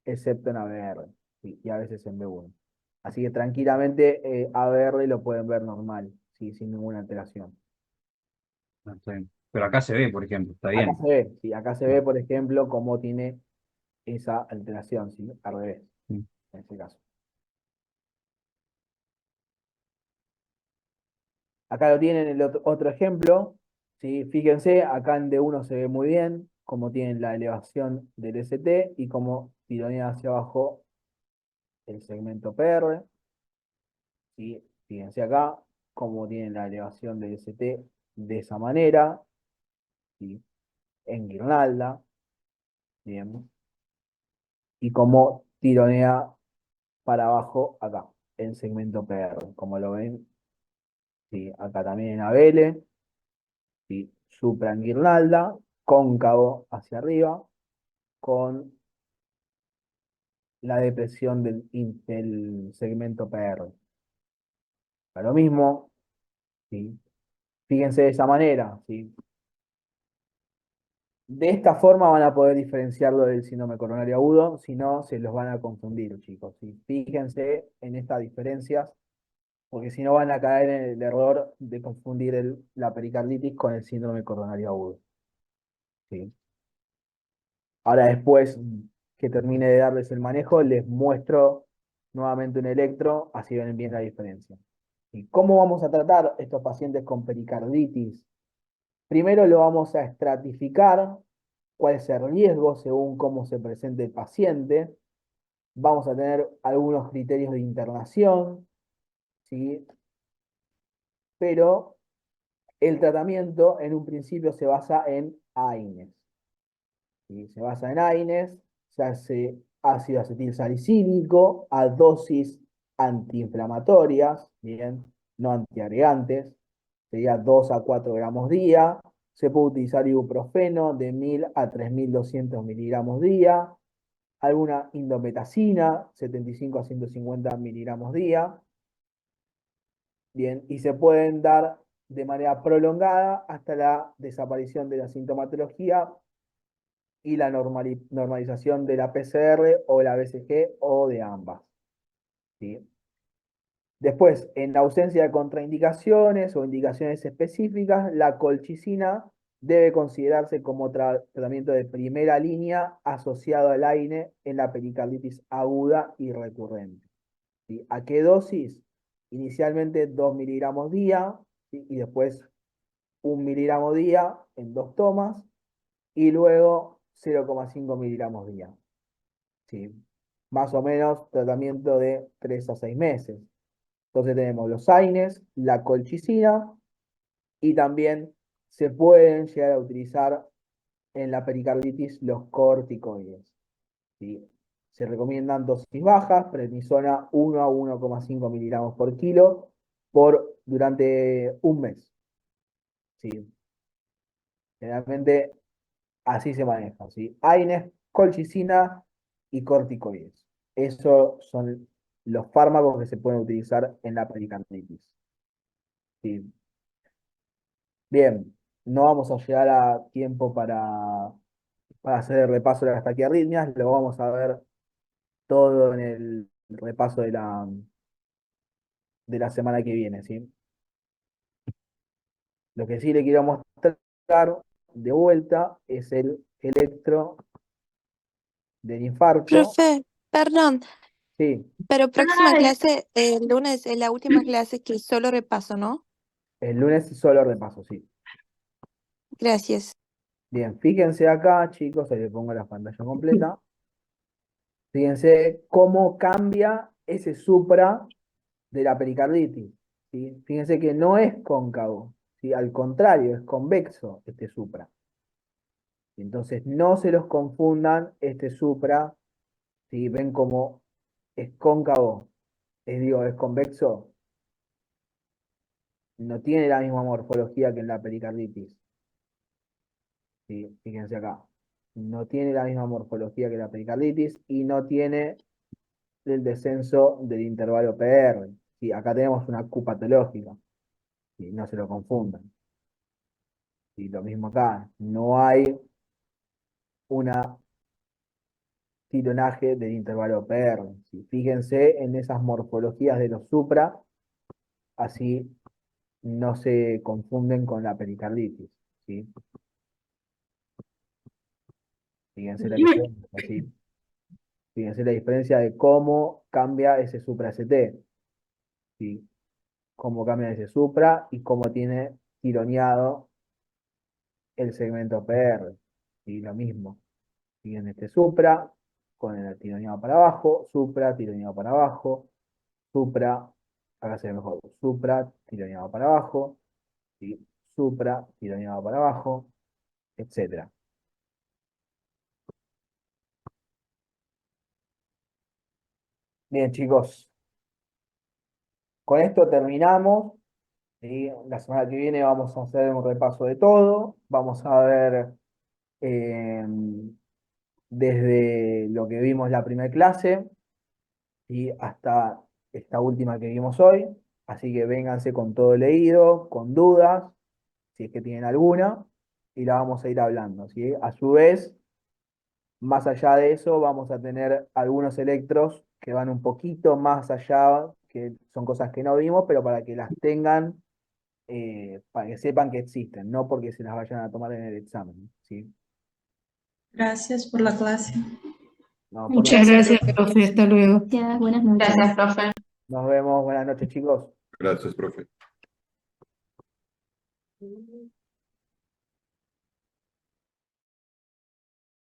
excepto en ABR, ¿sí? Y a veces en B1. Así que tranquilamente ABR lo pueden ver normal, ¿sí? Sin ninguna alteración. No sé. Pero acá se ve, por ejemplo, está Acá bien. se ve, ¿sí? Acá se ve, por ejemplo, cómo tiene esa alteración, ¿sí? Al revés, Mm. en este caso. Acá lo tienen el otro ejemplo, ¿sí? Fíjense, acá en D1 se ve muy bien cómo tienen la elevación del ST y cómo tironea hacia abajo el segmento PR, ¿sí? Fíjense acá cómo tienen la elevación del ST de esa manera, ¿sí? En guirnalda, bien, y cómo tironea para abajo acá, en segmento PR, como lo ven, ¿sí? Acá también en Abele, ¿sí? Supra en guirnalda, cóncavo hacia arriba, con la depresión del segmento PR. A lo mismo, ¿sí? Fíjense de esa manera, ¿sí? De esta forma van a poder diferenciarlo del síndrome coronario agudo, si no se los van a confundir, chicos, ¿sí? Fíjense en estas diferencias, porque si no van a caer en el error de confundir la pericarditis con el síndrome coronario agudo, ¿sí? Ahora después que termine de darles el manejo, les muestro nuevamente un electro, así ven bien la diferencia. ¿Y cómo vamos a tratar estos pacientes con pericarditis? Primero lo vamos a estratificar, cuál es el riesgo según cómo se presente el paciente. Vamos a tener algunos criterios de internación, ¿sí? Pero el tratamiento en un principio se basa en AINES. ¿Sí? Se basa en AINES, se hace ácido acetil salicílico a dosis antiinflamatorias, bien, no antiagregantes, sería 2 a 4 gramos día. Se puede utilizar ibuprofeno de 1000 a 3200 miligramos día, alguna indometacina, 75 a 150 miligramos día. Bien, y se pueden dar de manera prolongada hasta la desaparición de la sintomatología y la normalización de la PCR o la BCG o de ambas, ¿sí? Después, en ausencia de contraindicaciones o indicaciones específicas, la colchicina debe considerarse como tratamiento de primera línea asociado al AINE en la pericarditis aguda y recurrente. ¿Sí? ¿A qué dosis? Inicialmente 2 miligramos día, ¿sí? Y después 1 miligramo día en 2 tomas y luego 0,5 miligramos día. ¿Sí? Más o menos tratamiento de 3 a 6 meses. Entonces tenemos los AINES, la colchicina y también se pueden llegar a utilizar en la pericarditis los corticoides. ¿Sí? Se recomiendan dosis bajas, prednisona 1 a 1,5 miligramos por kilo durante un mes. ¿Sí? Generalmente así se maneja, ¿sí? AINES, colchicina y corticoides. Esos son los fármacos que se pueden utilizar en la pericarditis. ¿Sí? Bien, no vamos a llegar a tiempo para hacer el repaso de las taquiarritmias, lo vamos a ver todo en el repaso de la semana que viene, ¿sí? Lo que sí le quiero mostrar de vuelta es el electro del infarto. Profe, perdón, Sí, pero próxima clase, el lunes es la última clase que solo repaso, ¿no? el lunes solo repaso, sí. Gracias. Bien, fíjense acá, chicos, ahí le pongo la pantalla completa. Fíjense cómo cambia ese supra de la pericarditis, ¿sí? Fíjense que no es cóncavo, ¿sí? Al contrario, es convexo este supra. Entonces no se los confundan este supra, si ven como es cóncavo, es convexo, no tiene la misma morfología que en la pericarditis. ¿Sí? Fíjense acá, no tiene la misma morfología que la pericarditis y no tiene el descenso del intervalo PR. ¿Sí? Acá tenemos una Q patológica, ¿sí? No se lo confundan. Y lo mismo acá, no hay una tironaje del intervalo PR. ¿Sí? Fíjense en esas morfologías de los supra, así no se confunden con la pericarditis. ¿Sí? Fíjense la diferencia, ¿sí? Fíjense la diferencia de cómo cambia ese supra-ST. ¿Sí? Cómo cambia ese supra y cómo tiene tironeado el segmento PR. ¿Sí? Lo mismo. Siguen este supra con el tironeado para abajo, supra, tironeado para abajo, supra, acá se ve mejor, supra, tironeado para abajo, ¿sí? Supra, tironeado para abajo, etc. Bien, chicos, con esto terminamos. ¿Sí? La semana que viene vamos a hacer un repaso de todo. Vamos a ver desde lo que vimos la primera clase y hasta esta última que vimos hoy. Así que vénganse con todo leído, con dudas, si es que tienen alguna, y la vamos a ir hablando, ¿sí? A su vez, más allá de eso, vamos a tener algunos electros que van un poquito más allá, que son cosas que no vimos, pero para que las tengan, para que sepan que existen, no porque se las vayan a tomar en el examen, ¿sí? Gracias por la clase. No, por Muchas nada. gracias, profe. Hasta luego. Gracias, buenas noches. Gracias, profe. Nos vemos, buenas noches, chicos. Gracias, profe.